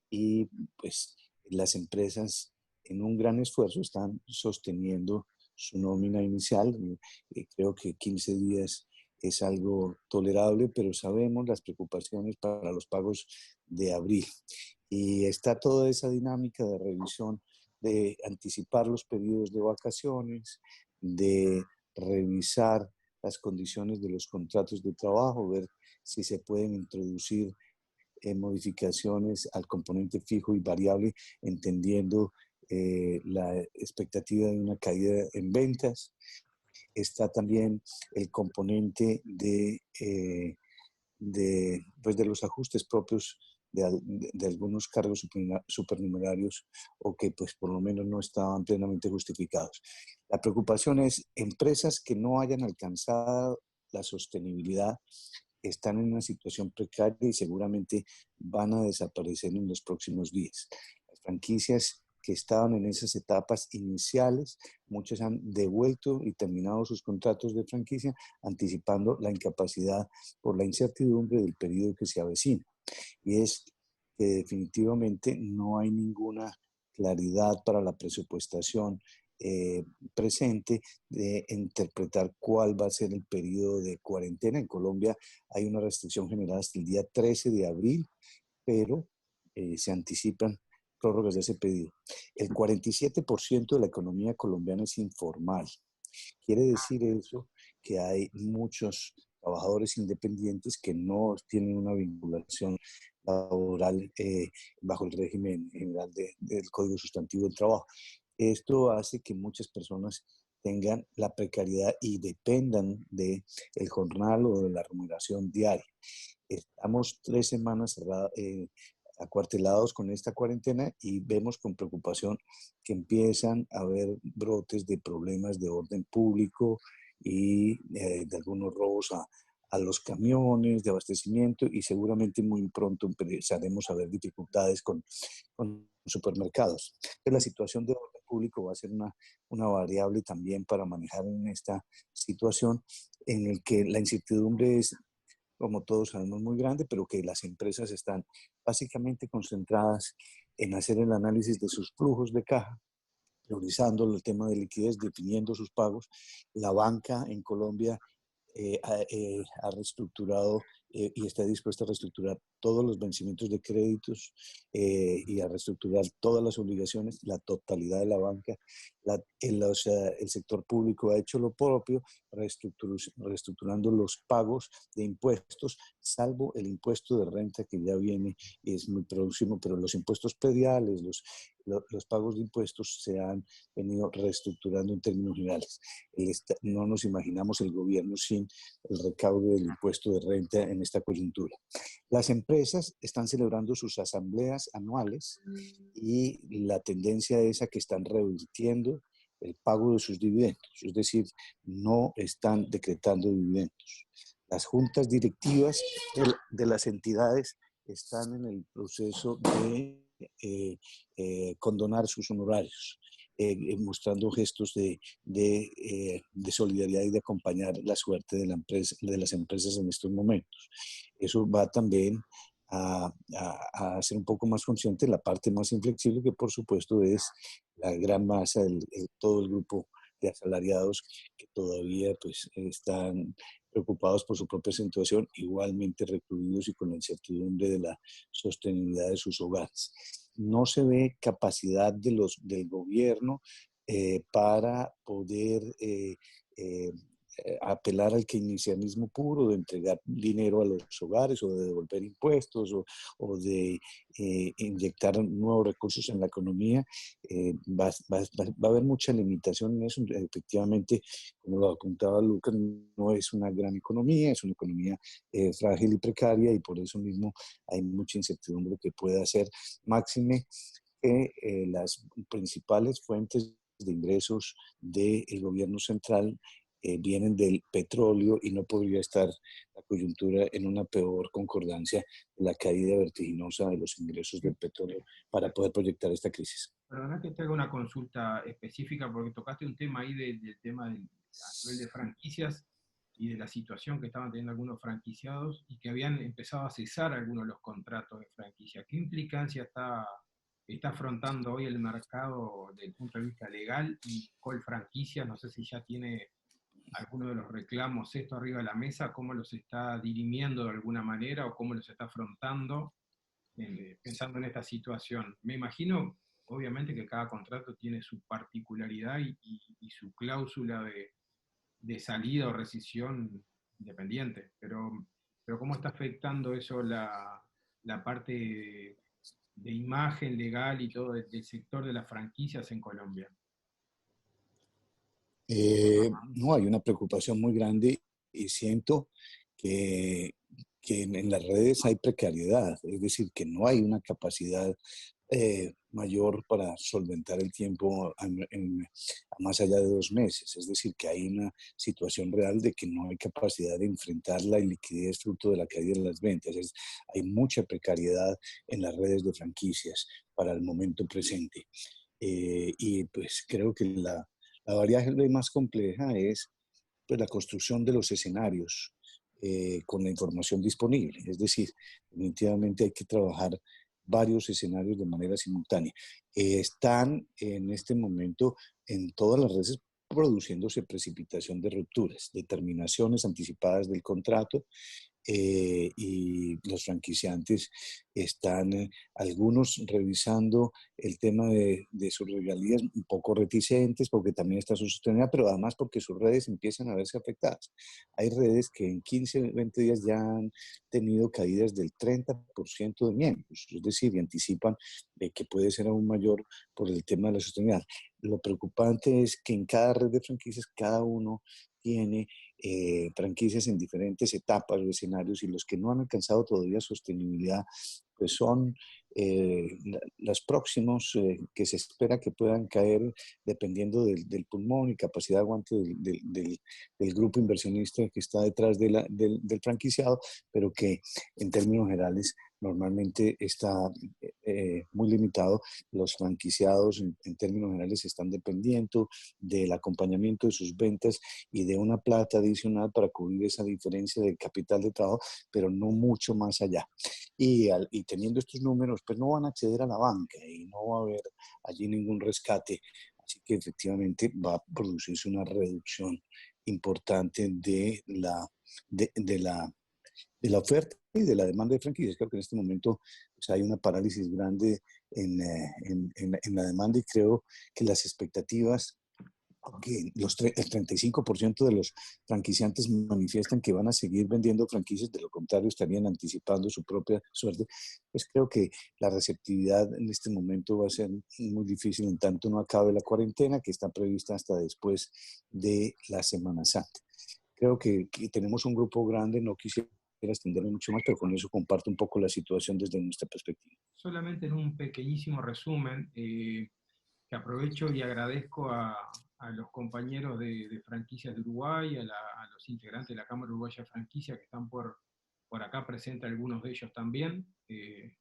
y pues las empresas en un gran esfuerzo están sosteniendo su nómina inicial. Creo que 15 días es algo tolerable, pero sabemos las preocupaciones para los pagos de abril. Y está toda esa dinámica de revisión, de anticipar los periodos de vacaciones, de revisar las condiciones de los contratos de trabajo, ver si se pueden introducir modificaciones al componente fijo y variable, entendiendo la expectativa de una caída en ventas. Está también el componente pues de los ajustes propios de algunos cargos supernumerarios, o que pues por lo menos no estaban plenamente justificados. La preocupación es empresas que no hayan alcanzado la sostenibilidad, están en una situación precaria y seguramente van a desaparecer en los próximos días. Las franquicias que estaban en esas etapas iniciales, muchas han devuelto y terminado sus contratos de franquicia, anticipando la incapacidad por la incertidumbre del periodo que se avecina. Y es que definitivamente no hay ninguna claridad para la presupuestación presente de interpretar cuál va a ser el periodo de cuarentena. En Colombia hay una restricción general hasta el día 13 de abril, pero se anticipan prórrogas de ese pedido. El 47% de la economía colombiana es informal. Quiere decir eso que hay muchos trabajadores independientes que no tienen una vinculación laboral bajo el régimen general del Código Sustantivo del Trabajo. Esto hace que muchas personas tengan la precariedad y dependan del jornal o de la remuneración diaria. Estamos 3 semanas acuartelados con esta cuarentena y vemos con preocupación que empiezan a haber brotes de problemas de orden público y de algunos robos a los camiones de abastecimiento, y seguramente muy pronto empezaremos a ver dificultades con supermercados. Entonces, la situación de orden público va a ser una variable también para manejar en esta situación en el que la incertidumbre es, como todos sabemos, muy grande, pero que las empresas están básicamente concentradas en hacer el análisis de sus flujos de caja, priorizando el tema de liquidez, definiendo sus pagos. La banca en Colombia ha reestructurado y está dispuesta a reestructurar todos los vencimientos de créditos y a reestructurar todas las obligaciones, la totalidad de la banca. El sector público ha hecho lo propio, reestructurando los pagos de impuestos, salvo el impuesto de renta que ya viene y es muy próximo, pero los impuestos prediales, los pagos de impuestos se han venido reestructurando en términos generales. No nos imaginamos el gobierno sin el recaudo del impuesto de renta en esta coyuntura. Las empresas están celebrando sus asambleas anuales y la tendencia es a que están revirtiendo el pago de sus dividendos, es decir, no están decretando dividendos. Las juntas directivas de las entidades están en el proceso de condonar sus honorarios, mostrando gestos de solidaridad y de acompañar la suerte de las empresas en estos momentos. Eso va también a ser un poco más consciente la parte más inflexible, que por supuesto es la gran masa, todo el grupo de asalariados que todavía pues, están preocupados por su propia situación, igualmente recluidos y con la incertidumbre de la sostenibilidad de sus hogares. No se ve capacidad del gobierno para poder apelar al keynesianismo puro de entregar dinero a los hogares o de devolver impuestos o de inyectar nuevos recursos en la economía. Va a haber mucha limitación en eso. Efectivamente, como lo apuntaba Lucas, no es una gran economía, es una economía frágil y precaria, y por eso mismo hay mucha incertidumbre que pueda hacer, máxime que las principales fuentes de ingresos del gobierno central vienen del petróleo, y no podría estar la coyuntura en una peor concordancia de la caída vertiginosa de los ingresos del petróleo para poder proyectar esta crisis. Perdona que te haga una consulta específica, porque tocaste un tema ahí del tema a nivel de franquicias y de la situación que estaban teniendo algunos franquiciados y que habían empezado a cesar algunos de los contratos de franquicia. ¿Qué implicancia está afrontando hoy el mercado desde el punto de vista legal y Colfranquicias? No sé si ya tiene alguno de los reclamos esto arriba de la mesa, cómo los está dirimiendo de alguna manera o cómo los está afrontando pensando en esta situación. Me imagino, obviamente, que cada contrato tiene su particularidad y su cláusula de salida o rescisión independiente, pero ¿cómo está afectando eso la parte de imagen legal y todo del sector de las franquicias en Colombia? No, hay una preocupación muy grande y siento que en las redes hay precariedad, es decir, que no hay una capacidad mayor para solventar el tiempo a más allá de 2 meses. Es decir, que hay una situación real de que no hay capacidad de enfrentar la iliquidez fruto de la caída de las ventas. Hay mucha precariedad en las redes de franquicias para el momento presente. Y pues creo que la variable más compleja es pues, la construcción de los escenarios con la información disponible. Es decir, definitivamente hay que trabajar varios escenarios de manera simultánea. Están en este momento en todas las redes produciéndose precipitación de rupturas, determinaciones anticipadas del contrato, y los franquiciantes están algunos revisando el tema de sus regalías un poco reticentes porque también está su sostenibilidad, pero además porque sus redes empiezan a verse afectadas. Hay redes que en 15, 20 días ya han tenido caídas del 30% de miembros, es decir, y anticipan que puede ser aún mayor por el tema de la sostenibilidad. Lo preocupante es que en cada red de franquicias cada uno tiene franquicias en diferentes etapas o escenarios y los que no han alcanzado todavía sostenibilidad pues son los próximos que se espera que puedan caer dependiendo del pulmón y capacidad de aguante del grupo inversionista que está detrás del franquiciado, pero que en términos generales normalmente está muy limitado. Los franquiciados en términos generales están dependiendo del acompañamiento de sus ventas y de una plata adicional para cubrir esa diferencia de capital de trabajo, pero no mucho más allá. Y teniendo estos números, pues no van a acceder a la banca y no va a haber allí ningún rescate. Así que efectivamente va a producirse una reducción importante de la oferta y de la demanda de franquicias. Creo que en este momento pues, hay una parálisis grande en la demanda y creo que las expectativas, que el 35% de los franquiciantes manifiestan que van a seguir vendiendo franquicias, de lo contrario estarían anticipando su propia suerte, pues creo que la receptividad en este momento va a ser muy difícil en tanto no acabe la cuarentena que está prevista hasta después de la Semana Santa. Creo que tenemos un grupo grande, no quisiera extenderme mucho más, pero con eso comparto un poco la situación desde nuestra perspectiva. Solamente en un pequeñísimo resumen, que aprovecho y agradezco a los compañeros de franquicias de Uruguay, a los integrantes de la Cámara Uruguaya de Franquicia que están por acá presentes, algunos de ellos también,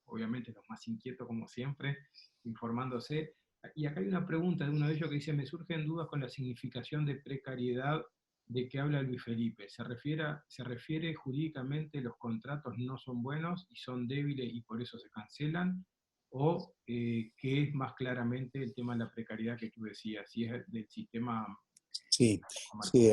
obviamente los más inquietos como siempre, informándose. Y acá hay una pregunta de uno de ellos que dice: me surgen dudas con la significación de precariedad de que habla Luis Felipe. ¿Se refiere jurídicamente los contratos no son buenos y son débiles y por eso se cancelan? ¿O qué es más claramente el tema de la precariedad que tú decías? Si es del sistema Sí, sí,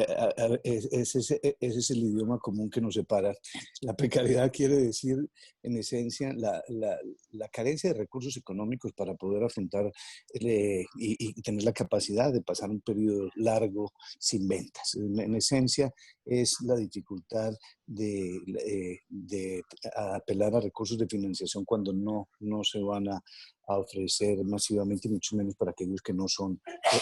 ese es el idioma común que nos separa. La precariedad quiere decir, en esencia, la carencia de recursos económicos para poder afrontar y tener la capacidad de pasar un periodo largo sin ventas. En esencia, es la dificultad de apelar a recursos de financiación cuando no se van a ofrecer masivamente, mucho menos para aquellos que no son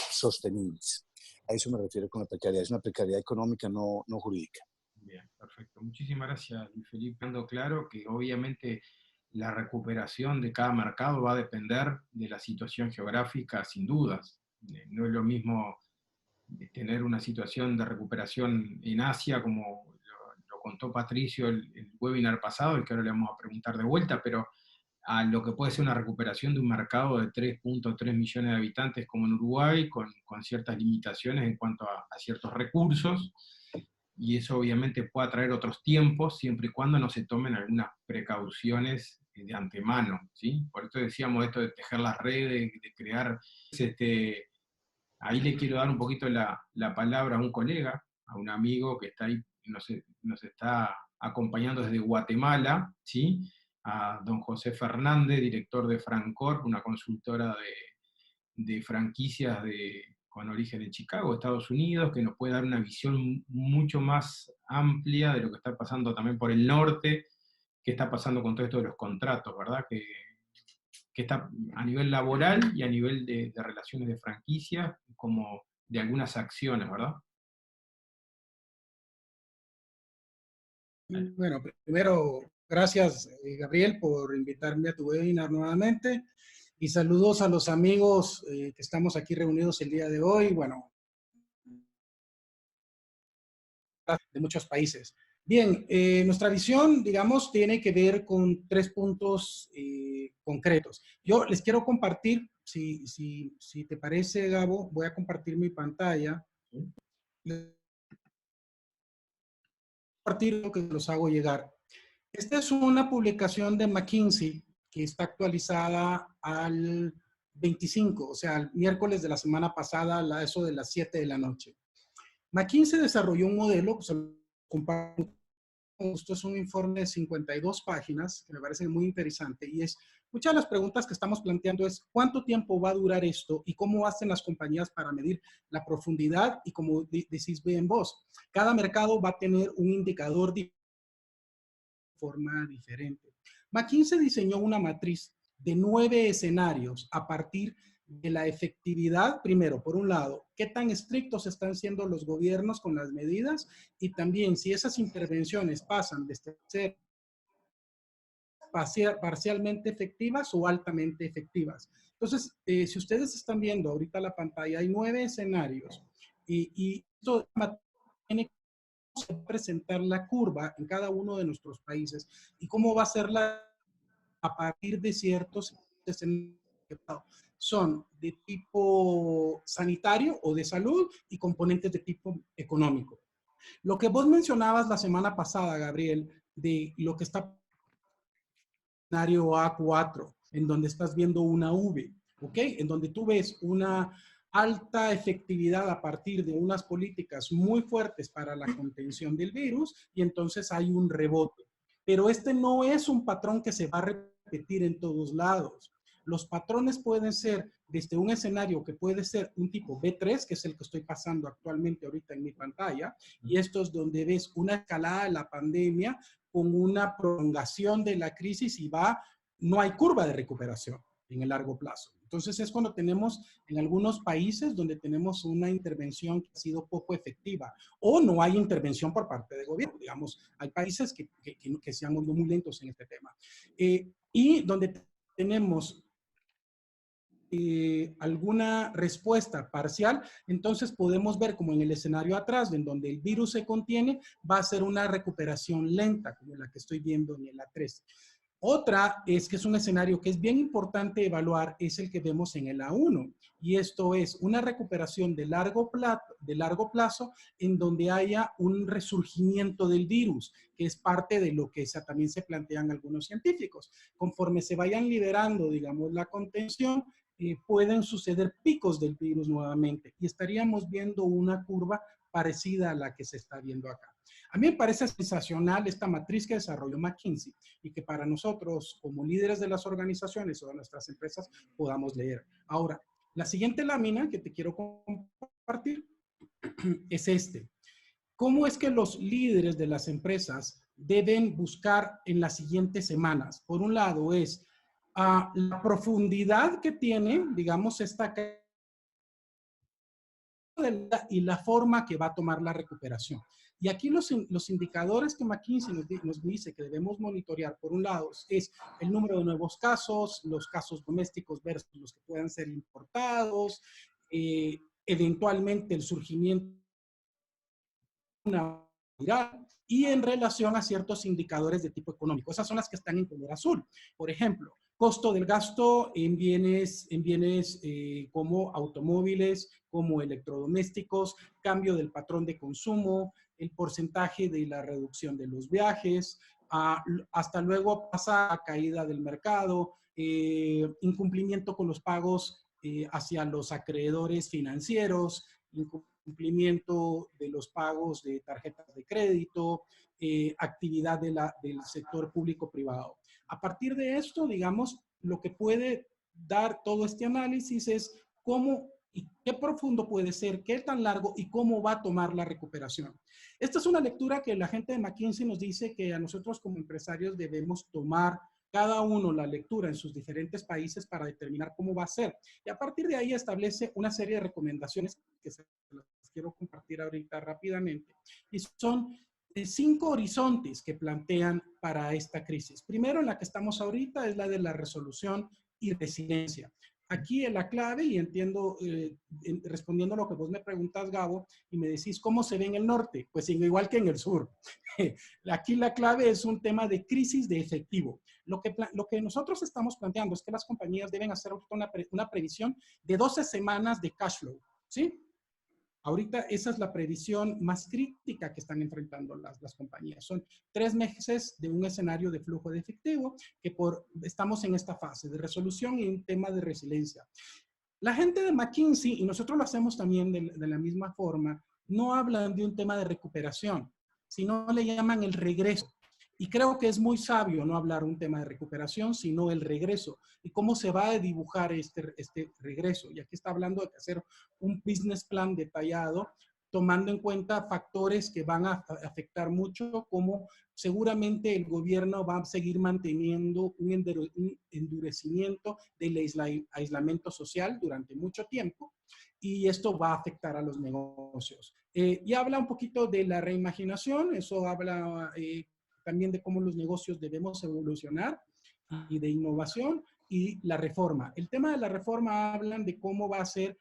sostenibles. A eso me refiero con la precariedad. Es una precariedad económica, no jurídica. Bien, perfecto. Muchísimas gracias, Luis Felipe. Dando claro que obviamente la recuperación de cada mercado va a depender de la situación geográfica, sin dudas. No es lo mismo tener una situación de recuperación en Asia, como lo contó Patricio el webinar pasado, el que ahora le vamos a preguntar de vuelta, pero a lo que puede ser una recuperación de un mercado de 3.3 millones de habitantes como en Uruguay, con ciertas limitaciones en cuanto a ciertos recursos, y eso obviamente puede traer otros tiempos, siempre y cuando no se tomen algunas precauciones de antemano, ¿sí? Por eso decíamos esto de tejer las redes, de crear, ahí le quiero dar un poquito la palabra a un colega, a un amigo que está ahí, nos está acompañando desde Guatemala, ¿sí? A don José Fernández, director de Francorp, una consultora de franquicias con origen en Chicago, Estados Unidos, que nos puede dar una visión mucho más amplia de lo que está pasando también por el norte, qué está pasando con todo esto de los contratos, ¿verdad? Que está a nivel laboral y a nivel de relaciones de franquicia, como de algunas acciones, ¿verdad? Bueno, primero, gracias, Gabriel, por invitarme a tu webinar nuevamente. Y saludos a los amigos que estamos aquí reunidos el día de hoy, bueno, de muchos países. Bien, nuestra visión, digamos, tiene que ver con 3 puntos concretos. Yo les quiero compartir, si te parece, Gabo, voy a compartir mi pantalla. Compartir lo que los hago llegar. Esta es una publicación de McKinsey que está actualizada al 25, o sea, el miércoles de la semana pasada, a eso de las 7 de la noche. McKinsey desarrolló un modelo, se lo comparto esto es un informe de 52 páginas, que me parece muy interesante, y es, muchas de las preguntas que estamos planteando es, ¿cuánto tiempo va a durar esto? Y cómo hacen las compañías para medir la profundidad, y como decís bien vos, cada mercado va a tener un indicador de forma diferente. McKinsey diseñó una matriz de 9 escenarios a partir de la efectividad, primero, por un lado, qué tan estrictos están siendo los gobiernos con las medidas y también si esas intervenciones pasan de ser parcialmente efectivas o altamente efectivas. Entonces, si ustedes están viendo ahorita la pantalla, hay 9 escenarios y esto tiene que presentar la curva en cada uno de nuestros países y cómo va a ser a partir de ciertos escenarios. Son de tipo sanitario o de salud y componentes de tipo económico. Lo que vos mencionabas la semana pasada, Gabriel, de lo que está en el escenario A4, en donde estás viendo una V, ¿ok? En donde tú ves una alta efectividad a partir de unas políticas muy fuertes para la contención del virus y entonces hay un rebote. Pero este no es un patrón que se va a repetir en todos lados. Los patrones pueden ser desde un escenario que puede ser un tipo B3, que es el que estoy pasando actualmente ahorita en mi pantalla, y esto es donde ves una escalada de la pandemia con una prolongación de la crisis y no hay curva de recuperación en el largo plazo. Entonces es cuando tenemos en algunos países donde tenemos una intervención que ha sido poco efectiva o no hay intervención por parte del gobierno. Digamos, hay países que se han movido muy lentos en este tema. Y donde tenemos alguna respuesta parcial, entonces podemos ver como en el escenario atrás, en donde el virus se contiene, va a ser una recuperación lenta, como la que estoy viendo en el A3. Otra es que es un escenario que es bien importante evaluar, es el que vemos en el A1, y esto es una recuperación de largo plazo en donde haya un resurgimiento del virus, que es parte de lo que también se plantean algunos científicos. Conforme se vayan liberando, digamos, la contención, pueden suceder picos del virus nuevamente y estaríamos viendo una curva parecida a la que se está viendo acá. A mí me parece sensacional esta matriz que desarrolló McKinsey y que para nosotros como líderes de las organizaciones o de nuestras empresas podamos leer. Ahora, la siguiente lámina que te quiero compartir es este. ¿Cómo es que los líderes de las empresas deben buscar en las siguientes semanas? Por un lado es la profundidad que tiene, digamos, esta y la forma que va a tomar la recuperación. Y aquí los indicadores que McKinsey nos dice que debemos monitorear, por un lado, es el número de nuevos casos, los casos domésticos versus los que puedan ser importados, eventualmente el surgimiento de una viral, y en relación a ciertos indicadores de tipo económico. Esas son las que están en color azul. Por ejemplo, costo del gasto en bienes como automóviles, como electrodomésticos, cambio del patrón de consumo, el porcentaje de la reducción de los viajes, hasta luego pasa a caída del mercado, incumplimiento con los pagos hacia los acreedores financieros, incumplimiento de los pagos de tarjetas de crédito, actividad del sector público-privado. A partir de esto, digamos, lo que puede dar todo este análisis es cómo y qué profundo puede ser, qué tan largo y cómo va a tomar la recuperación. Esta es una lectura que la gente de McKinsey nos dice que a nosotros como empresarios debemos tomar cada uno la lectura en sus diferentes países para determinar cómo va a ser. Y a partir de ahí establece una serie de recomendaciones que se las quiero compartir ahorita rápidamente. Y son 5 horizontes que plantean para esta crisis. Primero, en la que estamos ahorita, es la de la resolución y resiliencia. Aquí la clave, y entiendo, respondiendo a lo que vos me preguntas, Gabo, y me decís, ¿cómo se ve en el norte? Pues igual que en el sur. Aquí la clave es un tema de crisis de efectivo. Lo que nosotros estamos planteando es que las compañías deben hacer una previsión de 12 semanas de cash flow, ¿sí? Ahorita esa es la previsión más crítica que están enfrentando las compañías. Son 3 meses de un escenario de flujo de efectivo que estamos en esta fase de resolución y un tema de resiliencia. La gente de McKinsey, y nosotros lo hacemos también de la misma forma, no hablan de un tema de recuperación. sino le llaman el regreso. Y creo que es muy sabio no hablar un tema de recuperación, sino el regreso y cómo se va a dibujar este regreso. Y aquí está hablando de hacer un business plan detallado, tomando en cuenta factores que van a afectar mucho, como seguramente el gobierno va a seguir manteniendo un endurecimiento del aislamiento social durante mucho tiempo, y esto va a afectar a los negocios. Y habla un poquito de la reimaginación, eso habla también de cómo los negocios debemos evolucionar y de innovación y la reforma. El tema de la reforma hablan de cómo va a ser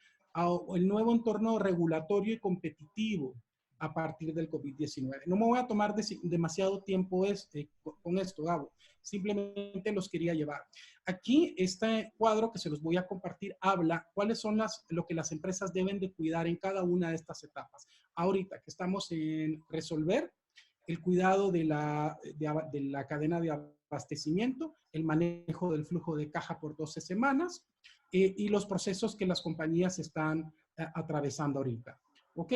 el nuevo entorno regulatorio y competitivo a partir del COVID-19. No me voy a tomar demasiado tiempo con esto, Gabo. Simplemente los quería llevar. Aquí este cuadro que se los voy a compartir habla cuáles son lo que las empresas deben de cuidar en cada una de estas etapas. Ahorita que estamos en resolver el cuidado de la cadena de abastecimiento, el manejo del flujo de caja por 12 semanas y los procesos que las compañías están atravesando ahorita. Ok,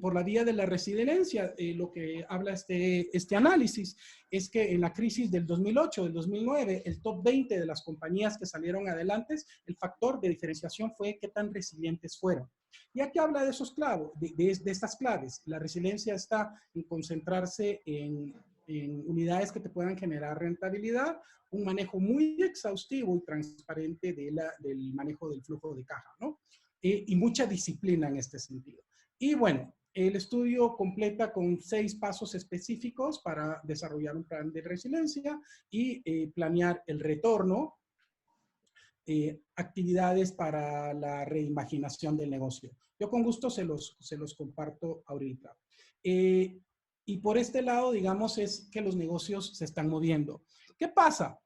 por la vía de la resiliencia, lo que habla este análisis es que en la crisis del 2008, del 2009, el top 20 de las compañías que salieron adelante, el factor de diferenciación fue qué tan resilientes fueron. Y aquí habla de esos clavos, de estas claves. La resiliencia está en concentrarse en unidades que te puedan generar rentabilidad, un manejo muy exhaustivo y transparente del manejo del flujo de caja, ¿no? Y mucha disciplina en este sentido. Y bueno, el estudio completa con 6 pasos específicos para desarrollar un plan de resiliencia y planear el retorno, actividades para la reimaginación del negocio. Yo con gusto se los comparto ahorita. Y por este lado, digamos, es que los negocios se están moviendo. ¿Qué pasa?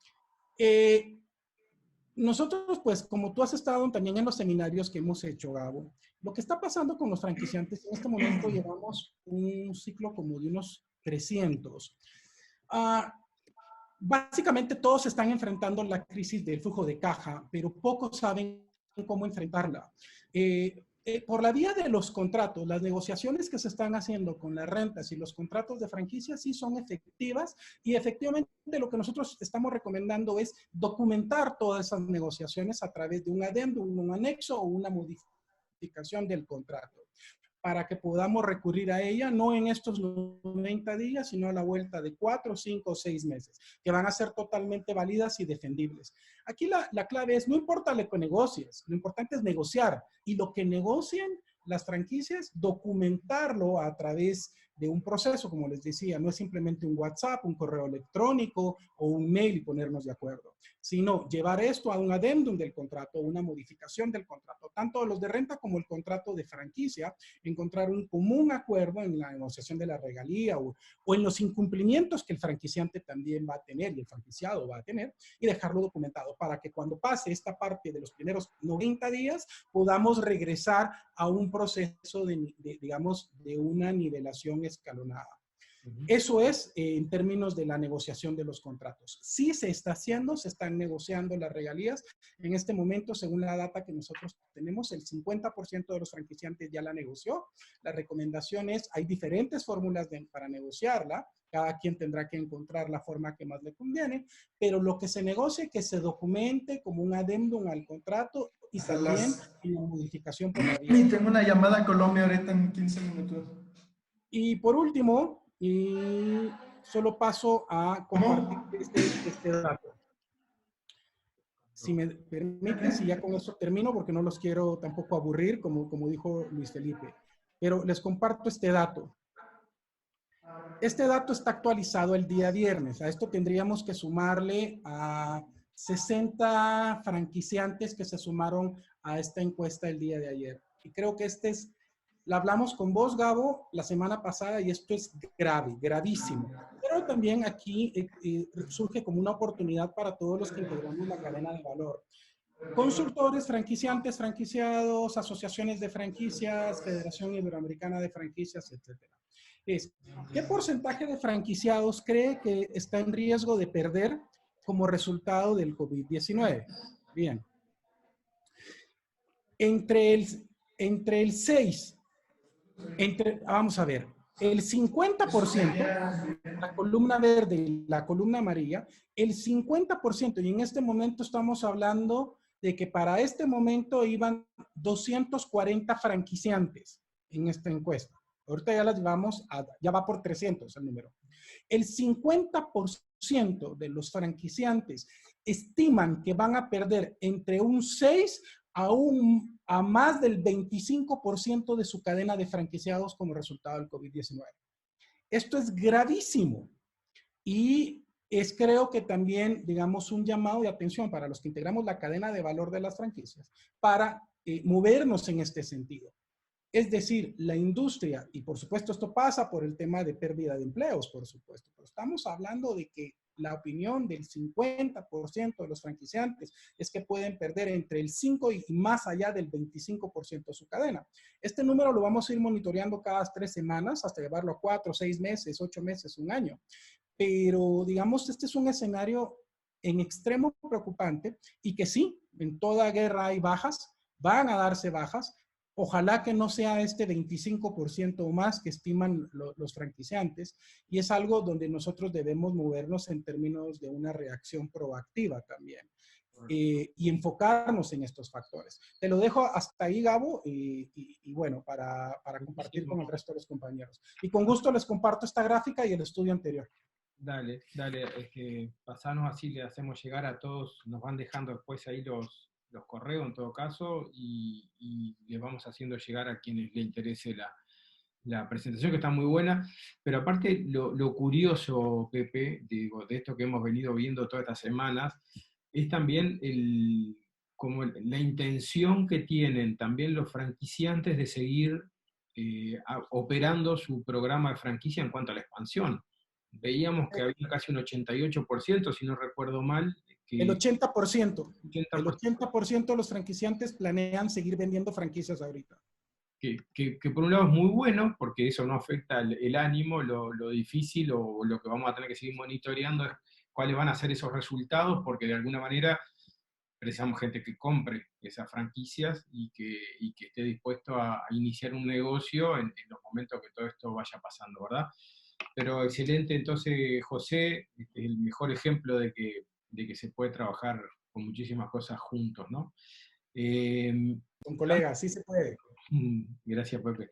Nosotros, pues, como tú has estado también en los seminarios que hemos hecho, Gabo, lo que está pasando con los franquiciantes, en este momento llevamos un ciclo como de unos 300. Básicamente todos están enfrentando la crisis del flujo de caja, pero pocos saben cómo enfrentarla. Por la vía de los contratos, las negociaciones que se están haciendo con las rentas y los contratos de franquicia sí son efectivas, y efectivamente lo que nosotros estamos recomendando es documentar todas esas negociaciones a través de un adendum, un anexo o una modificación del contrato, para que podamos recurrir a ella, no en estos 90 días, sino a la vuelta de 4, 5 o 6 meses, que van a ser totalmente válidas y defendibles. Aquí la clave es, no importa lo que negocies, lo importante es negociar, y lo que negocien las franquicias, documentarlo a través de un proceso, como les decía, no es simplemente un WhatsApp, un correo electrónico o un mail y ponernos de acuerdo, sino llevar esto a un adendum del contrato, una modificación del contrato, tanto los de renta como el contrato de franquicia, encontrar un común acuerdo en la negociación de la regalía o en los incumplimientos que el franquiciante también va a tener y el franquiciado va a tener, y dejarlo documentado para que cuando pase esta parte de los primeros 90 días podamos regresar a un proceso digamos, de una nivelación escalonada. Eso es en términos de la negociación de los contratos. Sí se está haciendo, se están negociando las regalías. En este momento, según la data que nosotros tenemos, el 50% de los franquiciantes ya la negoció. La recomendación es, hay diferentes fórmulas para negociarla. Cada quien tendrá que encontrar la forma que más le conviene, pero lo que se negocie, que se documente como un adendum al contrato y también una modificación por la vía. Y tengo una llamada a Colombia ahorita en 15 minutos. Y por último, y solo paso a compartir este dato. Si me permiten, si ya con eso termino, porque no los quiero tampoco aburrir, como dijo Luis Felipe. Pero les comparto este dato. Este dato está actualizado el día viernes. A esto tendríamos que sumarle a 60 franquiciantes que se sumaron a esta encuesta el día de ayer. Y creo que la hablamos con vos, Gabo, la semana pasada, y esto es grave, gravísimo. Pero también aquí surge como una oportunidad para todos los que integramos la cadena de valor. Consultores, franquiciantes, franquiciados, asociaciones de franquicias, Federación Iberoamericana de Franquicias, etc. ¿Qué porcentaje de franquiciados cree que está en riesgo de perder como resultado del COVID-19? Bien. Vamos a ver, el 50%, la columna verde y la columna amarilla, el 50%, y en este momento estamos hablando de que para este momento iban 240 franquiciantes en esta encuesta. Ahorita ya las llevamos, ya va por 300 el número. El 50% de los franquiciantes estiman que van a perder entre un 6 a más del 25% de su cadena de franquiciados como resultado del COVID-19. Esto es gravísimo y es, creo que también, digamos, un llamado de atención para los que integramos la cadena de valor de las franquicias para movernos en este sentido. Es decir, la industria, y por supuesto esto pasa por el tema de pérdida de empleos, por supuesto, pero estamos hablando de que la opinión del 50% de los franquiciantes es que pueden perder entre el 5 y más allá del 25% de su cadena. Este número lo vamos a ir monitoreando cada 3 semanas hasta llevarlo a 4, 6 meses, 8 meses, un año. Pero, digamos, este es un escenario en extremo preocupante y que sí, en toda guerra hay bajas, van a darse bajas. Ojalá que no sea este 25% o más que estiman los franquiciantes, y es algo donde nosotros debemos movernos en términos de una reacción proactiva también, y enfocarnos en estos factores. Te lo dejo hasta ahí, Gabo, y bueno, para compartir con el resto de los compañeros. Y con gusto les comparto esta gráfica y el estudio anterior. Dale, pasanos así, le hacemos llegar a todos, nos van dejando después ahí los correos en todo caso, y les vamos haciendo llegar a quienes les interese la presentación, que está muy buena. Pero aparte, lo curioso, Pepe, digo, de esto que hemos venido viendo todas estas semanas, es también como la intención que tienen también los franquiciantes de seguir operando su programa de franquicia en cuanto a la expansión. Veíamos que había casi un 88%, si no recuerdo mal. El 80%. 80%. El 80% de los franquiciantes planean seguir vendiendo franquicias ahorita. Que por un lado es muy bueno, porque eso no afecta el ánimo. Lo difícil o lo que vamos a tener que seguir monitoreando es cuáles van a ser esos resultados, porque de alguna manera precisamos gente que compre esas franquicias y que esté dispuesto a iniciar un negocio en los momentos que todo esto vaya pasando, ¿verdad? Pero excelente, entonces, José, es el mejor ejemplo de que se puede trabajar con muchísimas cosas juntos, ¿no? Con colegas, sí se puede. Gracias, Pepe.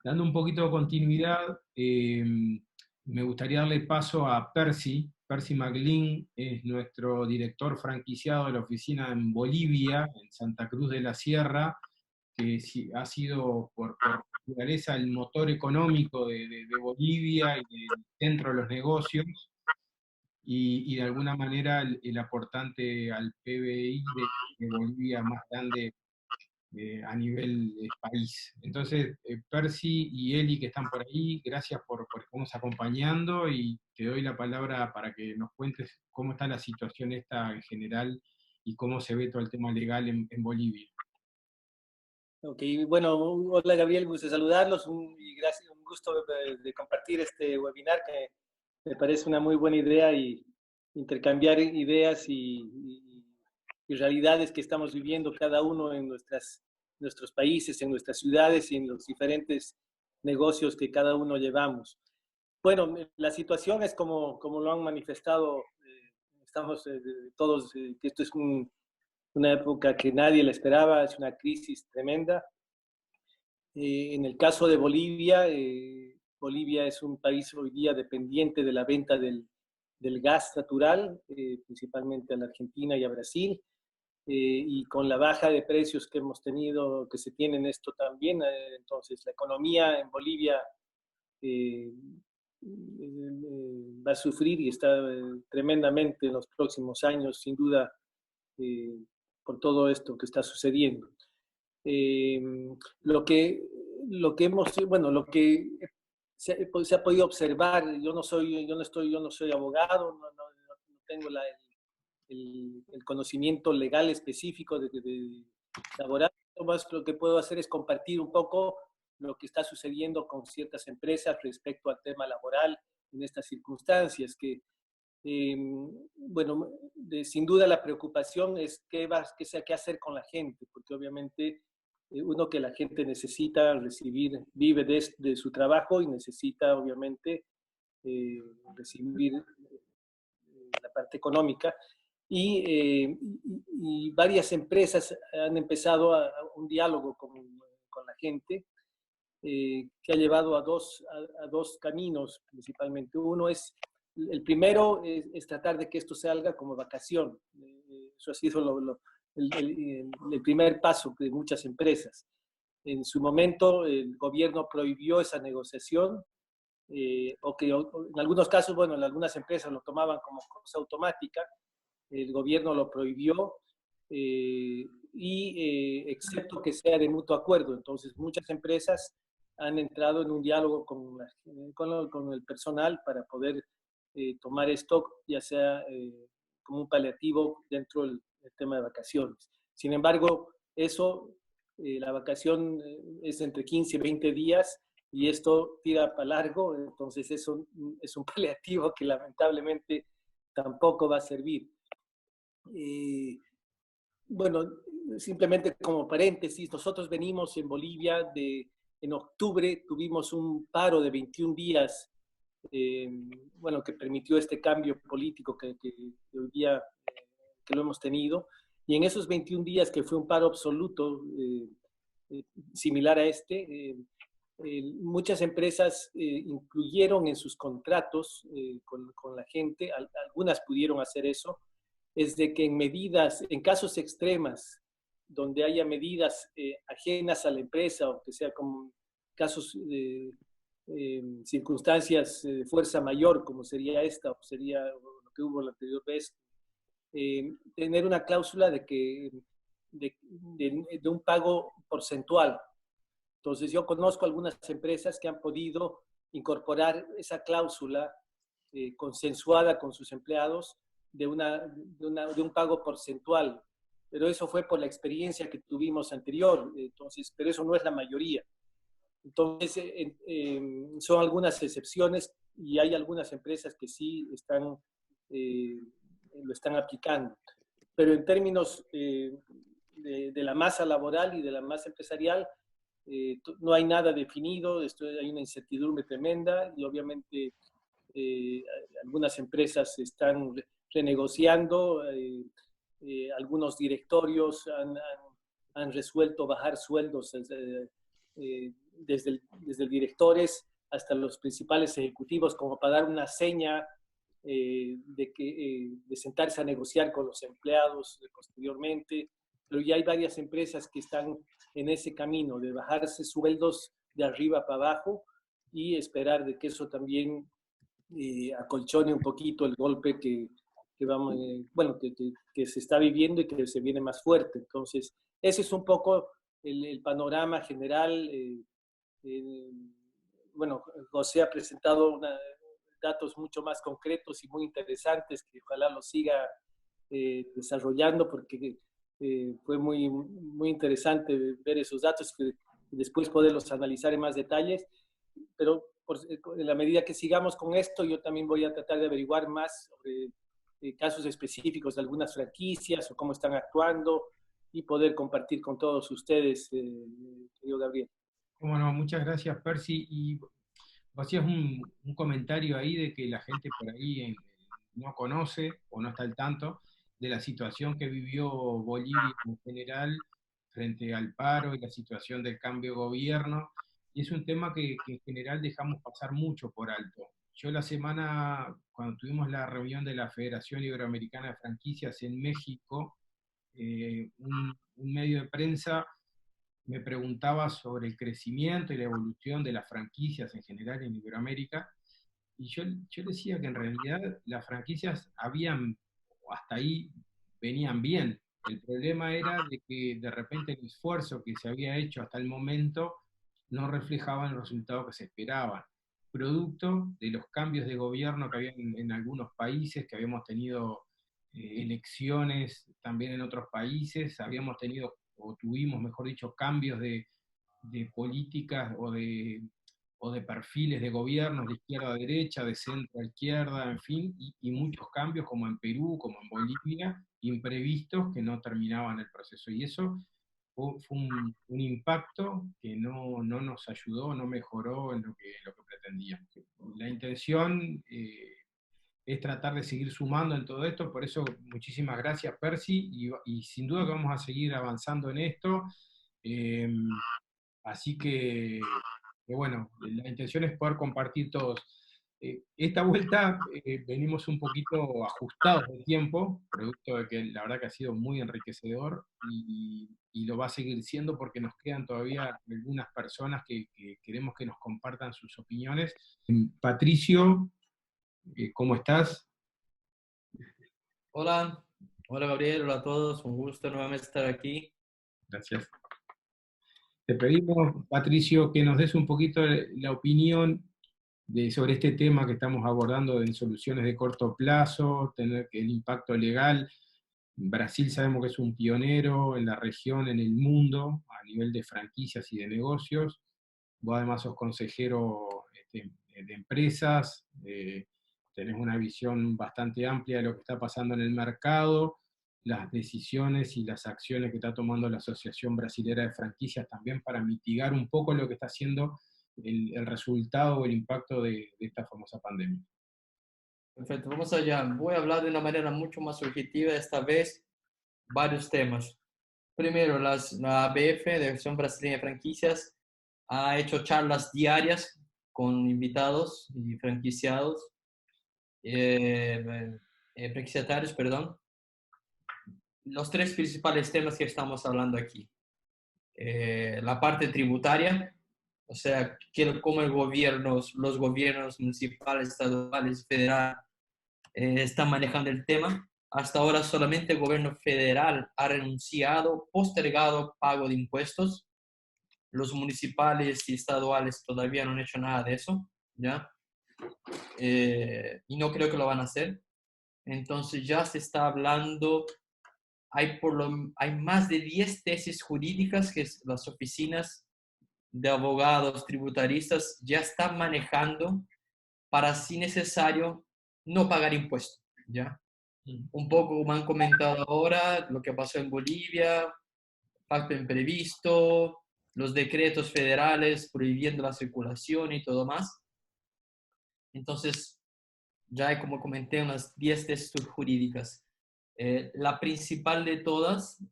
Dando un poquito de continuidad, me gustaría darle paso a Percy. Percy McLean es nuestro director franquiciado de la oficina en Bolivia, en Santa Cruz de la Sierra, que ha sido por naturaleza el motor económico de Bolivia y del centro de los negocios, y de alguna manera el aportante al PBI de Bolivia más grande a nivel país. Entonces, Percy y Eli, que están por ahí, gracias por estarnos acompañando, y te doy la palabra para que nos cuentes cómo está la situación esta en general y cómo se ve todo el tema legal en Bolivia. Ok, bueno, hola Gabriel, gusto saludarlos y gracias, un gusto de compartir este webinar, que me parece una muy buena idea, y intercambiar ideas y realidades que estamos viviendo cada uno en nuestros países, en nuestras ciudades y en los diferentes negocios que cada uno llevamos. Bueno, la situación es como lo han manifestado, estamos todos, que esto es una época que nadie la esperaba, es una crisis tremenda. En el caso de Bolivia, Bolivia es un país hoy día dependiente de la venta del gas natural, principalmente a la Argentina y a Brasil, y con la baja de precios que hemos tenido, que se tiene en esto también, entonces la economía en Bolivia va a sufrir y está tremendamente en los próximos años, sin duda, por todo esto que está sucediendo. Lo que se ha podido observar, yo no soy abogado, no tengo el conocimiento legal específico de laboral. Lo que puedo hacer es compartir un poco lo que está sucediendo con ciertas empresas respecto al tema laboral en estas circunstancias, que bueno, sin duda la preocupación es qué hacer con la gente, porque obviamente uno que la gente necesita recibir, vive de su trabajo y necesita obviamente recibir la parte económica. Y varias empresas han empezado un diálogo con la gente que ha llevado a dos caminos principalmente. Uno es, el primero es tratar de que esto salga como vacación. Eso ha sido el primer paso de muchas empresas. En su momento el gobierno prohibió esa negociación, o en algunos casos, bueno, en algunas empresas lo tomaban como cosa automática, el gobierno lo prohibió, excepto que sea de mutuo acuerdo. Entonces muchas empresas han entrado en un diálogo con el personal para poder tomar esto, ya sea como un paliativo dentro del tema de vacaciones. Sin embargo, la vacación es entre 15 y 20 días y esto tira para largo, entonces es un paliativo que lamentablemente tampoco va a servir. Bueno, simplemente como paréntesis, nosotros venimos en Bolivia en octubre tuvimos un paro de 21 días, bueno, que permitió este cambio político que hoy día que lo hemos tenido. Y en esos 21 días, que fue un paro absoluto, similar a este, muchas empresas incluyeron en sus contratos con la gente, algunas pudieron hacer eso, es de que en casos extremas, donde haya medidas ajenas a la empresa, o que sea como casos de circunstancias de fuerza mayor, como sería esta, o sería lo que hubo la anterior vez, tener una cláusula de un pago porcentual. Entonces yo conozco algunas empresas que han podido incorporar esa cláusula consensuada con sus empleados de un pago porcentual, pero eso fue por la experiencia que tuvimos anterior, entonces, pero eso no es la mayoría. Entonces, son algunas excepciones y hay algunas empresas que sí lo están aplicando. Pero en términos de la masa laboral y de la masa empresarial, no hay nada definido, hay una incertidumbre tremenda y obviamente algunas empresas están renegociando, algunos directorios han resuelto bajar sueldos desde directores hasta los principales ejecutivos, como para dar una seña de sentarse a negociar con los empleados posteriormente. Pero ya hay varias empresas que están en ese camino de bajarse sueldos de arriba para abajo y esperar de que eso también acolchone un poquito el golpe que se está viviendo y que se viene más fuerte. Entonces, ese es un poco el panorama general. Bueno, José ha presentado datos mucho más concretos y muy interesantes que ojalá los siga desarrollando, porque fue muy, muy interesante ver esos datos y después poderlos analizar en más detalles. Pero en la medida que sigamos con esto, yo también voy a tratar de averiguar más sobre casos específicos de algunas franquicias o cómo están actuando y poder compartir con todos ustedes, querido Gabriel. Bueno, muchas gracias, Percy. Y hacías un comentario ahí de que la gente por ahí no conoce o no está al tanto de la situación que vivió Bolivia en general frente al paro y la situación del cambio de gobierno. Y es un tema que en general dejamos pasar mucho por alto. Yo la semana, cuando tuvimos la reunión de la Federación Iberoamericana de Franquicias en México, un medio de prensa me preguntaba sobre el crecimiento y la evolución de las franquicias en general en Iberoamérica, y yo decía que en realidad las franquicias hasta ahí venían bien. El problema era de que de repente el esfuerzo que se había hecho hasta el momento no reflejaba el resultado que se esperaba, producto de los cambios de gobierno que había en algunos países, que habíamos tenido elecciones también en otros países, habíamos tenido, o tuvimos, mejor dicho, cambios de políticas o de perfiles de gobiernos de izquierda a derecha, de centro a izquierda, en fin, y muchos cambios como en Perú, como en Bolivia, imprevistos que no terminaban el proceso. Y eso fue un impacto que no nos ayudó, no mejoró en lo que pretendíamos. La intención es tratar de seguir sumando en todo esto, por eso muchísimas gracias, Percy, y sin duda que vamos a seguir avanzando en esto. Así que bueno, la intención es poder compartir todos. Esta vuelta venimos un poquito ajustados de tiempo, producto de que la verdad que ha sido muy enriquecedor y lo va a seguir siendo porque nos quedan todavía algunas personas que queremos que nos compartan sus opiniones. Patricio, ¿cómo estás? Hola, hola Gabriel, hola a todos, un gusto nuevamente estar aquí. Gracias. Te pedimos, Patricio, que nos des un poquito la opinión sobre este tema que estamos abordando en soluciones de corto plazo, tener el impacto legal. Brasil sabemos que es un pionero en la región, en el mundo, a nivel de franquicias y de negocios. Vos además sos consejero de empresas, tenés una visión bastante amplia de lo que está pasando en el mercado, las decisiones y las acciones que está tomando la Asociación Brasilera de Franquicias también para mitigar un poco lo que está haciendo el resultado o el impacto de esta famosa pandemia. Perfecto, vamos allá. Voy a hablar de una manera mucho más objetiva esta vez, varios temas. Primero, la ABF, de Asociación Brasileña de Franquicias, ha hecho charlas diarias con invitados y franquiciados, franquiciatarios, perdón. Los tres principales temas que estamos hablando aquí. La parte tributaria, o sea, cómo los gobiernos municipales, estaduales, federales están manejando el tema. Hasta ahora solamente el gobierno federal ha renunciado, postergado pago de impuestos. Los municipales y estaduales todavía no han hecho nada de eso, ¿ya? Y no creo que lo van a hacer. Entonces ya se está hablando, hay más de 10 tesis jurídicas que las oficinas de abogados tributaristas ya están manejando para, si necesario, no pagar impuestos, ¿ya? Un poco como han comentado ahora, lo que pasó en Bolivia, pacto imprevisto, los decretos federales prohibiendo la circulación y todo más. Entonces, ya hay, como comenté, unas 10 tesis jurídicas. La principal de todas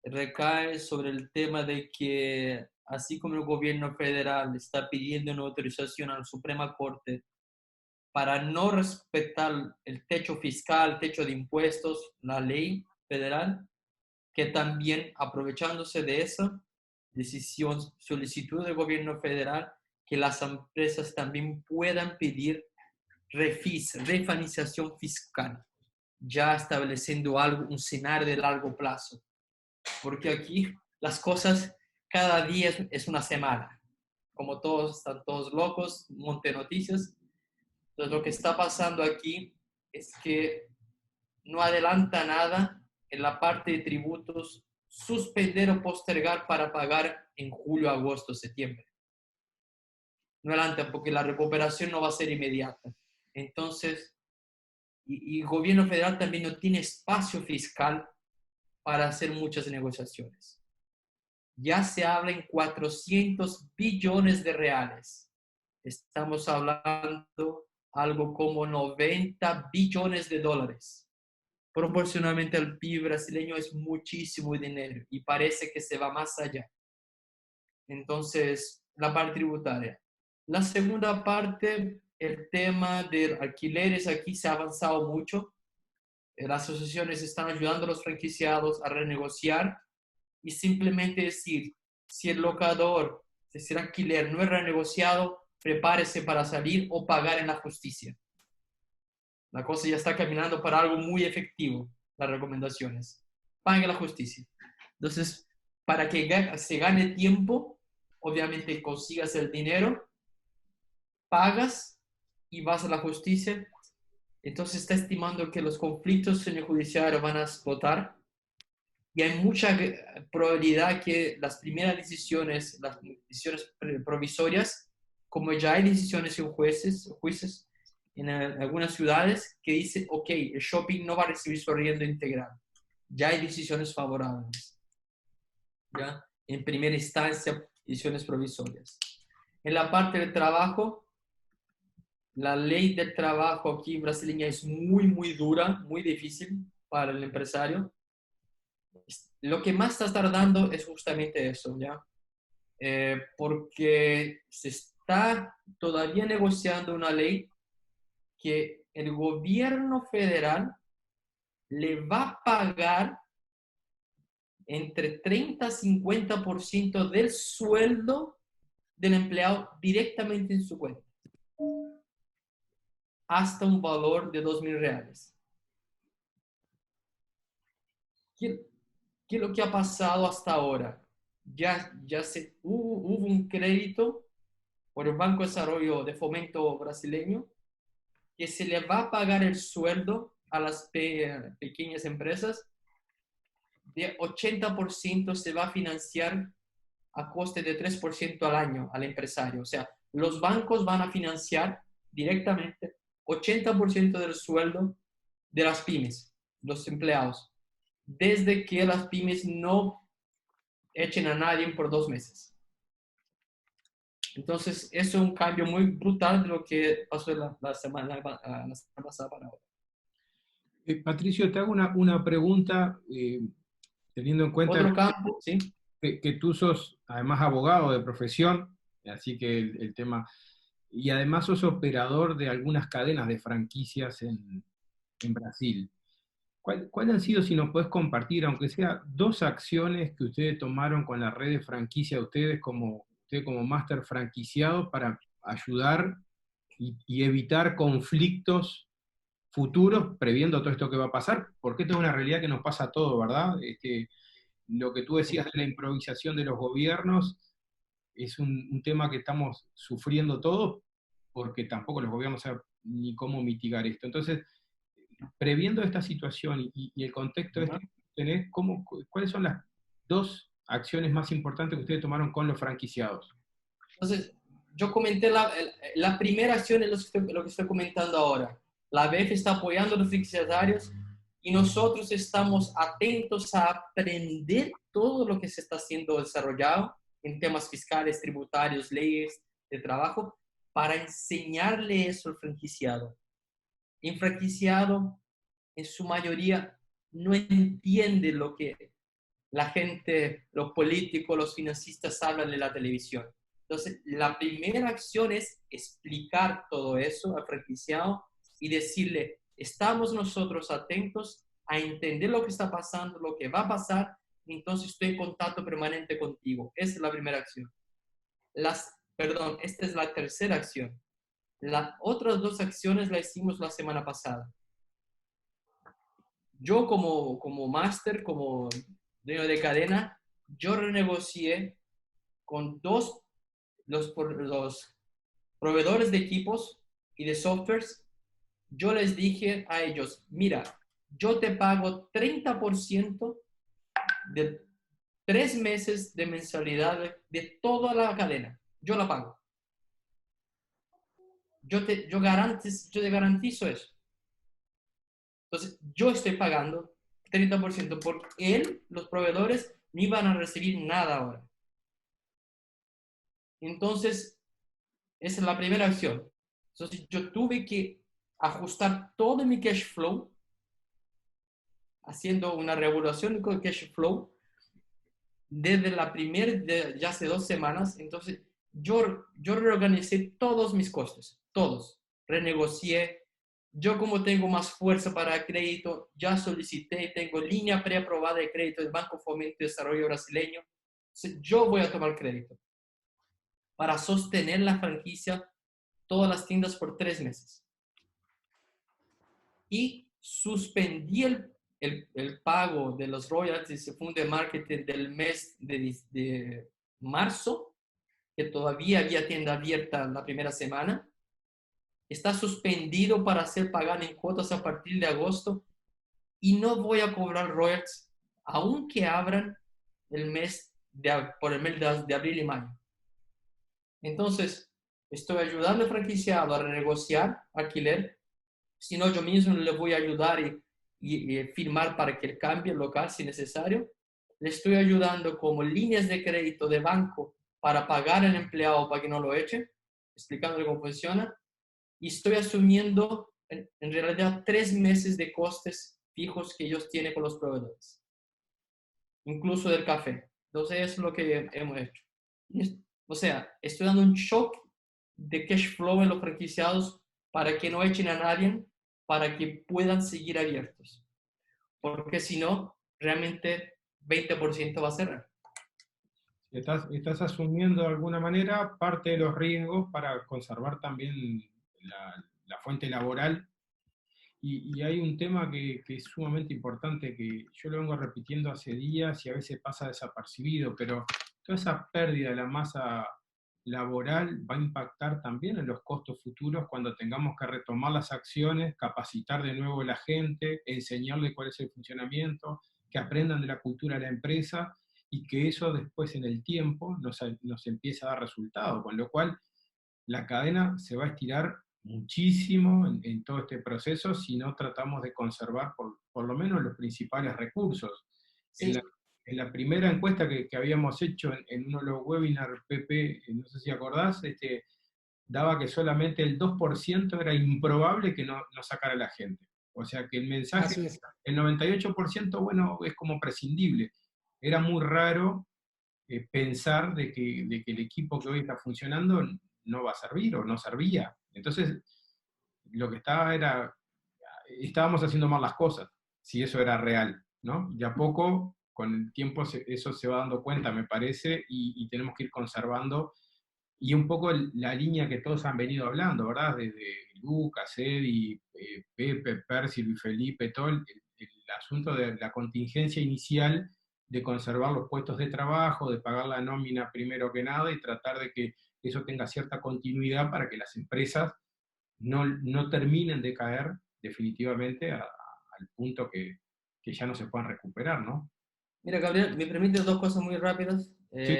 recae sobre el tema de que, así como el gobierno federal está pidiendo una autorización a la Suprema Corte para no respetar el techo fiscal, techo de impuestos, la ley federal, que también, aprovechándose de esa decisión, solicitud del gobierno federal, que las empresas también puedan pedir refinanciación fiscal, ya estableciendo un escenario de largo plazo. Porque aquí las cosas cada día es una semana. Como todos están todos locos, monte noticias. Entonces lo que está pasando aquí es que no adelanta nada en la parte de tributos, suspender o postergar para pagar en julio, agosto, septiembre. No adelanta porque la recuperación no va a ser inmediata. Entonces, y el gobierno federal también no tiene espacio fiscal para hacer muchas negociaciones. Ya se habla en 400 billones de reales. Estamos hablando algo como 90 billones de dólares. Proporcionalmente al PIB brasileño es muchísimo dinero y parece que se va más allá. Entonces, la parte tributaria. La segunda parte, el tema de alquileres, aquí se ha avanzado mucho. Las asociaciones están ayudando a los franquiciados a renegociar y simplemente decir, si el locador, si el alquiler no es renegociado, prepárese para salir o pagar en la justicia. La cosa ya está caminando para algo muy efectivo, las recomendaciones. Pague la justicia. Entonces, para que se gane tiempo, obviamente consigas el dinero, pagas y vas a la justicia. Entonces está estimando que los conflictos en el judiciario van a explotar y hay mucha probabilidad que las primeras decisiones, las decisiones provisorias, como ya hay decisiones en jueces en algunas ciudades que dicen, ok, el shopping no va a recibir su arriendo integral. Ya hay decisiones favorables. ¿ya? En primera instancia, decisiones provisorias. En la parte del trabajo, la ley del trabajo aquí brasileña es muy, muy dura, muy difícil para el empresario. Lo que más está tardando es justamente eso, ¿ya? Porque se está todavía negociando una ley que el gobierno federal le va a pagar entre 30 y 50% del sueldo del empleado directamente en su cuenta, hasta un valor de 2.000 reales. ¿Qué es lo que ha pasado hasta ahora? Hubo un crédito por el Banco de Desarrollo de Fomento brasileño que se le va a pagar el sueldo a las pequeñas empresas. De 80% se va a financiar a coste de 3% al año al empresario. O sea, los bancos van a financiar directamente 80% del sueldo de las pymes, los empleados, desde que las pymes no echen a nadie por 2 meses. Entonces, eso es un cambio muy brutal de lo que pasó la semana pasada para ahora. Patricio, te hago una pregunta, teniendo en cuenta Otro campo, sí. que tú sos además abogado de profesión, así que el tema, y además sos operador de algunas cadenas de franquicias en Brasil. ¿Cuáles han sido, si nos podés compartir, aunque sea 2 acciones que ustedes tomaron con la red de franquicia de ustedes como máster franquiciado para ayudar y evitar conflictos futuros previendo todo esto que va a pasar? Porque esto es una realidad que nos pasa a todos, ¿verdad? Lo que tú decías de la improvisación de los gobiernos es un tema que estamos sufriendo todos porque tampoco los gobiernos saben ni cómo mitigar esto. Entonces, previendo esta situación y el contexto este que tenés, ¿cuáles son las 2 acciones más importantes que ustedes tomaron con los franquiciados? Entonces, yo comenté la primera acción es lo que estoy comentando ahora. La ABF está apoyando a los franquiciatarios y nosotros estamos atentos a aprender todo lo que se está siendo desarrollado en temas fiscales, tributarios, leyes de trabajo, para enseñarle eso al franquiciado. El franquiciado, en su mayoría, no entiende lo que la gente, los políticos, los financistas hablan en la televisión. Entonces, la primera acción es explicar todo eso al franquiciado y decirle, estamos nosotros atentos a entender lo que está pasando, lo que va a pasar, entonces estoy en contacto permanente contigo. Esa es la primera acción. Esta es la tercera acción. Las otras 2 acciones las hicimos la semana pasada. Yo como máster, como dueño de cadena, yo renegocié con los proveedores de equipos y de softwares. Yo les dije a ellos, mira, yo te pago 30% de 3 meses de mensualidad de toda la cadena. Yo la pago. Yo te garantizo eso. Entonces, yo estoy pagando 30% porque los proveedores no iban a recibir nada ahora. Entonces, esa es la primera acción. Entonces, yo tuve que ajustar todo mi cash flow, haciendo una regulación de cash flow desde ya hace 2 semanas. Entonces, yo reorganicé todos mis costos, todos. Renegocié. Yo, como tengo más fuerza para crédito, ya solicité, tengo línea preaprobada de crédito del Banco Fomento y Desarrollo brasileño. Entonces, yo voy a tomar crédito para sostener la franquicia, todas las tiendas por 3 meses. Y suspendí el pago de los royalties y fondo de marketing del mes de marzo, que todavía había tienda abierta la primera semana. Está suspendido para ser pagado en cuotas a partir de agosto y no voy a cobrar royalties aunque abran por el mes de abril y mayo. Entonces, estoy ayudando al franquiciado a renegociar alquiler, si no yo mismo le voy a ayudar y firmar para que él cambie el local si necesario. le estoy ayudando como líneas de crédito de banco para pagar al empleado para que no lo eche, explicándole cómo funciona, y estoy asumiendo en realidad 3 meses de costes fijos que ellos tienen con los proveedores, incluso del café. Entonces, eso es lo que hemos hecho. O sea, estoy dando un shock de cash flow en los franquiciados para que no echen a nadie, para que puedan seguir abiertos. Porque si no, realmente 20% va a cerrar. Estás asumiendo de alguna manera parte de los riesgos para conservar también la fuente laboral. Y hay un tema que es sumamente importante, que yo lo vengo repitiendo hace días y a veces pasa desapercibido, pero toda esa pérdida de la masa laboral va a impactar también en los costos futuros cuando tengamos que retomar las acciones, capacitar de nuevo a la gente, enseñarle cuál es el funcionamiento, que aprendan de la cultura de la empresa y que eso después en el tiempo nos empieza a dar resultados, con lo cual la cadena se va a estirar muchísimo en todo este proceso si no tratamos de conservar por lo menos los principales recursos. Sí. En la primera encuesta que habíamos hecho en uno de los webinars, Pepe, no sé si acordás, daba que solamente el 2% era improbable que no sacara a la gente. O sea que el mensaje, el 98%, bueno, es como prescindible. Era muy raro pensar de que el equipo que hoy está funcionando no va a servir o no servía. Entonces, lo que estábamos haciendo mal las cosas, si eso era real, ¿no? De a poco, con el tiempo, eso se va dando cuenta, me parece, y tenemos que ir conservando, y un poco la línea que todos han venido hablando, ¿verdad? Desde Lucas, Eddie, Pepe, Percy, Luis Felipe, todo el asunto de la contingencia inicial, de conservar los puestos de trabajo, de pagar la nómina primero que nada, y tratar de que eso tenga cierta continuidad para que las empresas no terminen de caer definitivamente al punto que ya no se puedan recuperar, ¿no? Mira, Gabriel, me permites 2 cosas muy rápidas. Sí.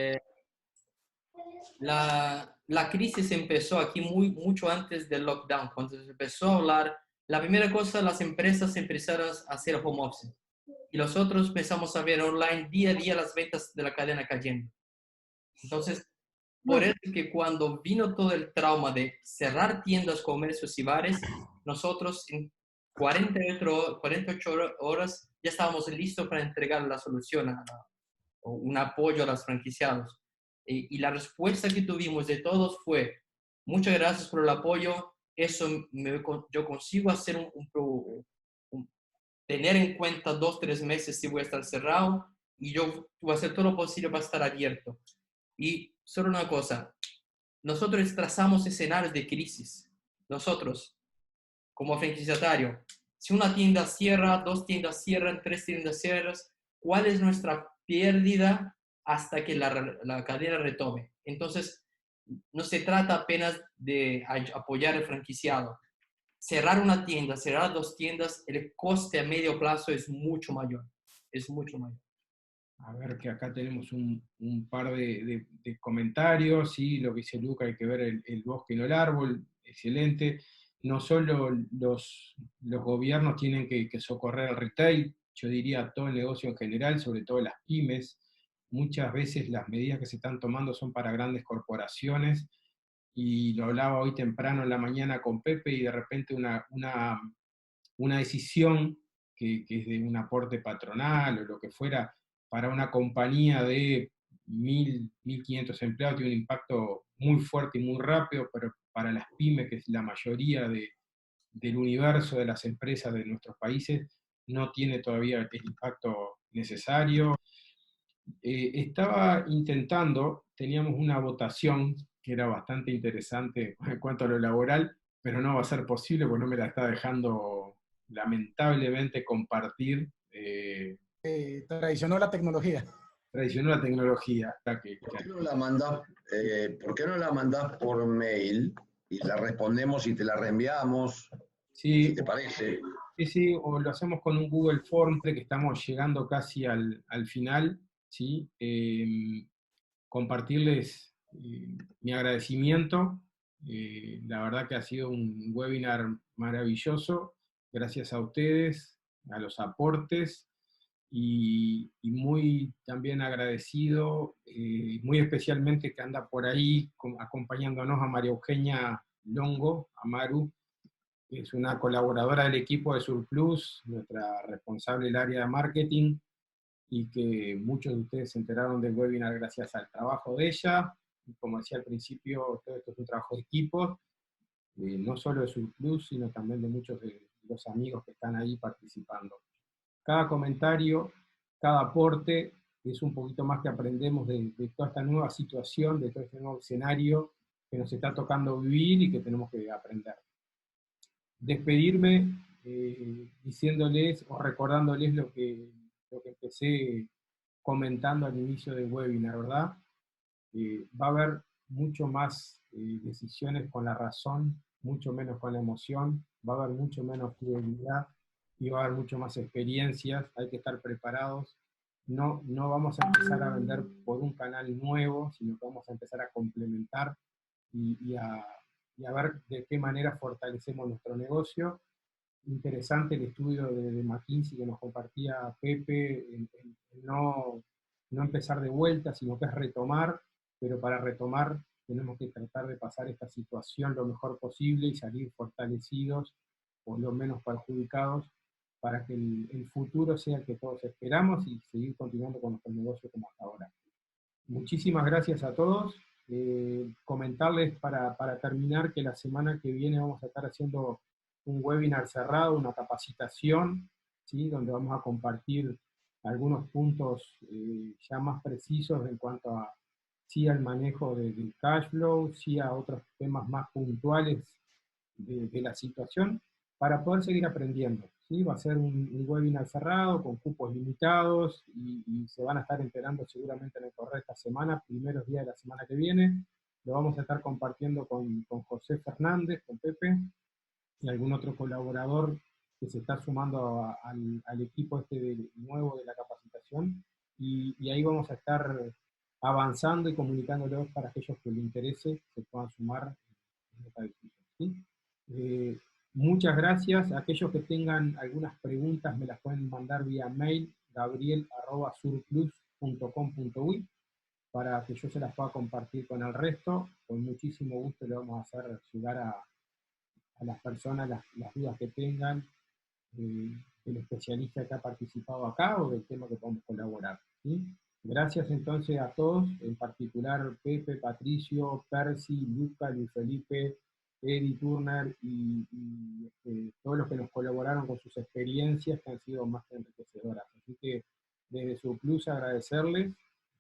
La crisis empezó aquí mucho antes del lockdown, cuando se empezó a hablar. La primera cosa, las empresas empezaron a hacer home office. Y nosotros empezamos a ver online día a día las ventas de la cadena cayendo. Entonces, por eso es que cuando vino todo el trauma de cerrar tiendas, comercios y bares, nosotros en 48 horas ya estábamos listos para entregar la solución, o un apoyo a los franquiciados. Y la respuesta que tuvimos de todos fue: muchas gracias por el apoyo, yo consigo hacer tener en cuenta 2-3 meses si voy a estar cerrado, y yo voy a hacer todo lo posible para estar abierto. Y solo una cosa, nosotros trazamos escenarios de crisis. Nosotros, como franquiciatario, si una tienda cierra, 2 tiendas cierran, 3 tiendas cierran, ¿cuál es nuestra pérdida hasta que la cadena retome? Entonces, no se trata apenas de apoyar al franquiciado. Cerrar una tienda, cerrar 2 tiendas, el coste a medio plazo es mucho mayor. Es mucho mayor. A ver, que acá tenemos un par de comentarios, ¿sí? Lo que dice Luca, hay que ver el bosque y no el árbol, excelente. No solo los gobiernos tienen que socorrer al retail, yo diría todo el negocio en general, sobre todo las pymes. Muchas veces las medidas que se están tomando son para grandes corporaciones, y lo hablaba hoy temprano en la mañana con Pepe, y de repente una decisión que es de un aporte patronal o lo que fuera, para una compañía de 1.500 empleados tiene un impacto muy fuerte y muy rápido, pero para las pymes, que es la mayoría del universo de las empresas de nuestros países, no tiene todavía el impacto necesario. Estaba intentando, teníamos una votación que era bastante interesante en cuanto a lo laboral, pero no va a ser posible porque no me la está dejando lamentablemente compartir. Traicionó la tecnología. Traicionó la tecnología. ¿Por qué no la mandás, ¿por qué no la mandás por mail y la respondemos y te la reenviamos? Sí, Si te parece. sí, o lo hacemos con un Google Form, que estamos llegando casi al final, ¿sí? Compartirles mi agradecimiento. La verdad que ha sido un webinar maravilloso, gracias a ustedes, a los aportes, y muy también agradecido, muy especialmente que anda por ahí acompañándonos a María Eugenia Longo, a Maru, que es una colaboradora del equipo de Surplus, nuestra responsable del área de marketing, y que muchos de ustedes se enteraron del webinar gracias al trabajo de ella. Y como decía al principio, todo esto es un trabajo de equipo, no solo de Surplus, sino también de muchos de los amigos que están ahí participando. Cada comentario, cada aporte, es un poquito más que aprendemos de toda esta nueva situación, de todo este nuevo escenario que nos está tocando vivir y que tenemos que aprender. Despedirme diciéndoles o recordándoles lo que empecé comentando al inicio del webinar, ¿verdad? Va a haber mucho más decisiones con la razón, mucho menos con la emoción, va a haber mucho menos fidelidad y va a haber mucho más experiencias, hay que estar preparados. No vamos a empezar a vender por un canal nuevo, sino que vamos a empezar a complementar y a ver de qué manera fortalecemos nuestro negocio. Interesante el estudio de McKinsey que nos compartía Pepe, en no empezar de vuelta, sino que es retomar, pero para retomar tenemos que tratar de pasar esta situación lo mejor posible y salir fortalecidos o lo menos perjudicados para que el futuro sea el que todos esperamos y seguir continuando con nuestro negocio como hasta ahora. Muchísimas gracias a todos. Comentarles para terminar que la semana que viene vamos a estar haciendo un webinar cerrado, una capacitación, ¿sí? Donde vamos a compartir algunos puntos ya más precisos en cuanto a sí al manejo del cash flow, sí a otros temas más puntuales de la situación, para poder seguir aprendiendo. ¿Sí? Va a ser un webinar cerrado, con cupos limitados, y se van a estar enterando seguramente en el correo esta semana, primeros días de la semana que viene. Lo vamos a estar compartiendo con José Fernández, con Pepe, y algún otro colaborador que se está sumando al equipo nuevo de la capacitación, y ahí vamos a estar avanzando y comunicándolos para aquellos que les interese se puedan sumar en esta discusión. ¿Sí? Muchas gracias. Aquellos que tengan algunas preguntas me las pueden mandar vía mail, gabriel@surplus.com.uy, para que yo se las pueda compartir con el resto. Con muchísimo gusto le vamos a hacer llegar a las personas las dudas que tengan del especialista que ha participado acá o del tema que podemos colaborar. ¿Sí? Gracias entonces a todos, en particular Pepe, Patricio, Percy, Luca, Luis Felipe, Eddie Turner y todos los que nos colaboraron con sus experiencias que han sido más que enriquecedoras. Así que desde Surplus agradecerles,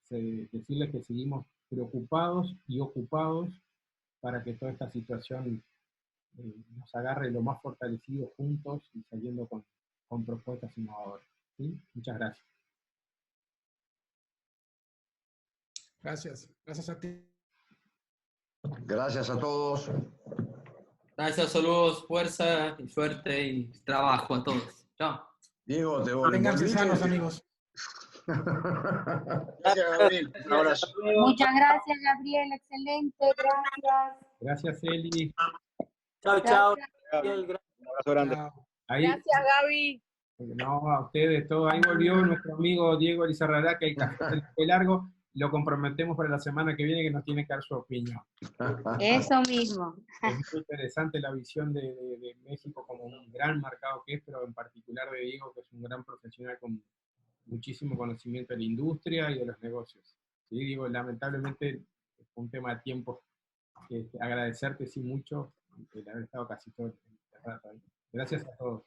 decirles que seguimos preocupados y ocupados para que toda esta situación nos agarre lo más fortalecidos juntos y saliendo con propuestas innovadoras. ¿Sí? Muchas gracias. Gracias. Gracias a ti. Gracias a todos. Gracias, saludos, fuerza y suerte y trabajo a todos. Chao. Diego, te Vénganse volviste. sanos, amigos. Gracias, Gabriel. Un abrazo. Muchas gracias, Gabriel. Excelente. Gracias. Gracias, Eli. Chao, chao. Gracias. Gabriel, Un abrazo grande. Ahí, Gracias, Gaby. no, a ustedes, todo. Ahí volvió nuestro amigo Diego Elizarrará, que el café fue largo. Lo comprometemos para la semana que viene, que nos tiene que dar su opinión. Eso mismo. Es muy interesante la visión de México como un gran mercado que es, pero en particular de Diego, que es un gran profesional con muchísimo conocimiento de la industria y de los negocios. ¿Sí? Digo, lamentablemente es un tema de tiempo. Agradecerte sí mucho el haber estado casi todo el rato ahí. Gracias a todos.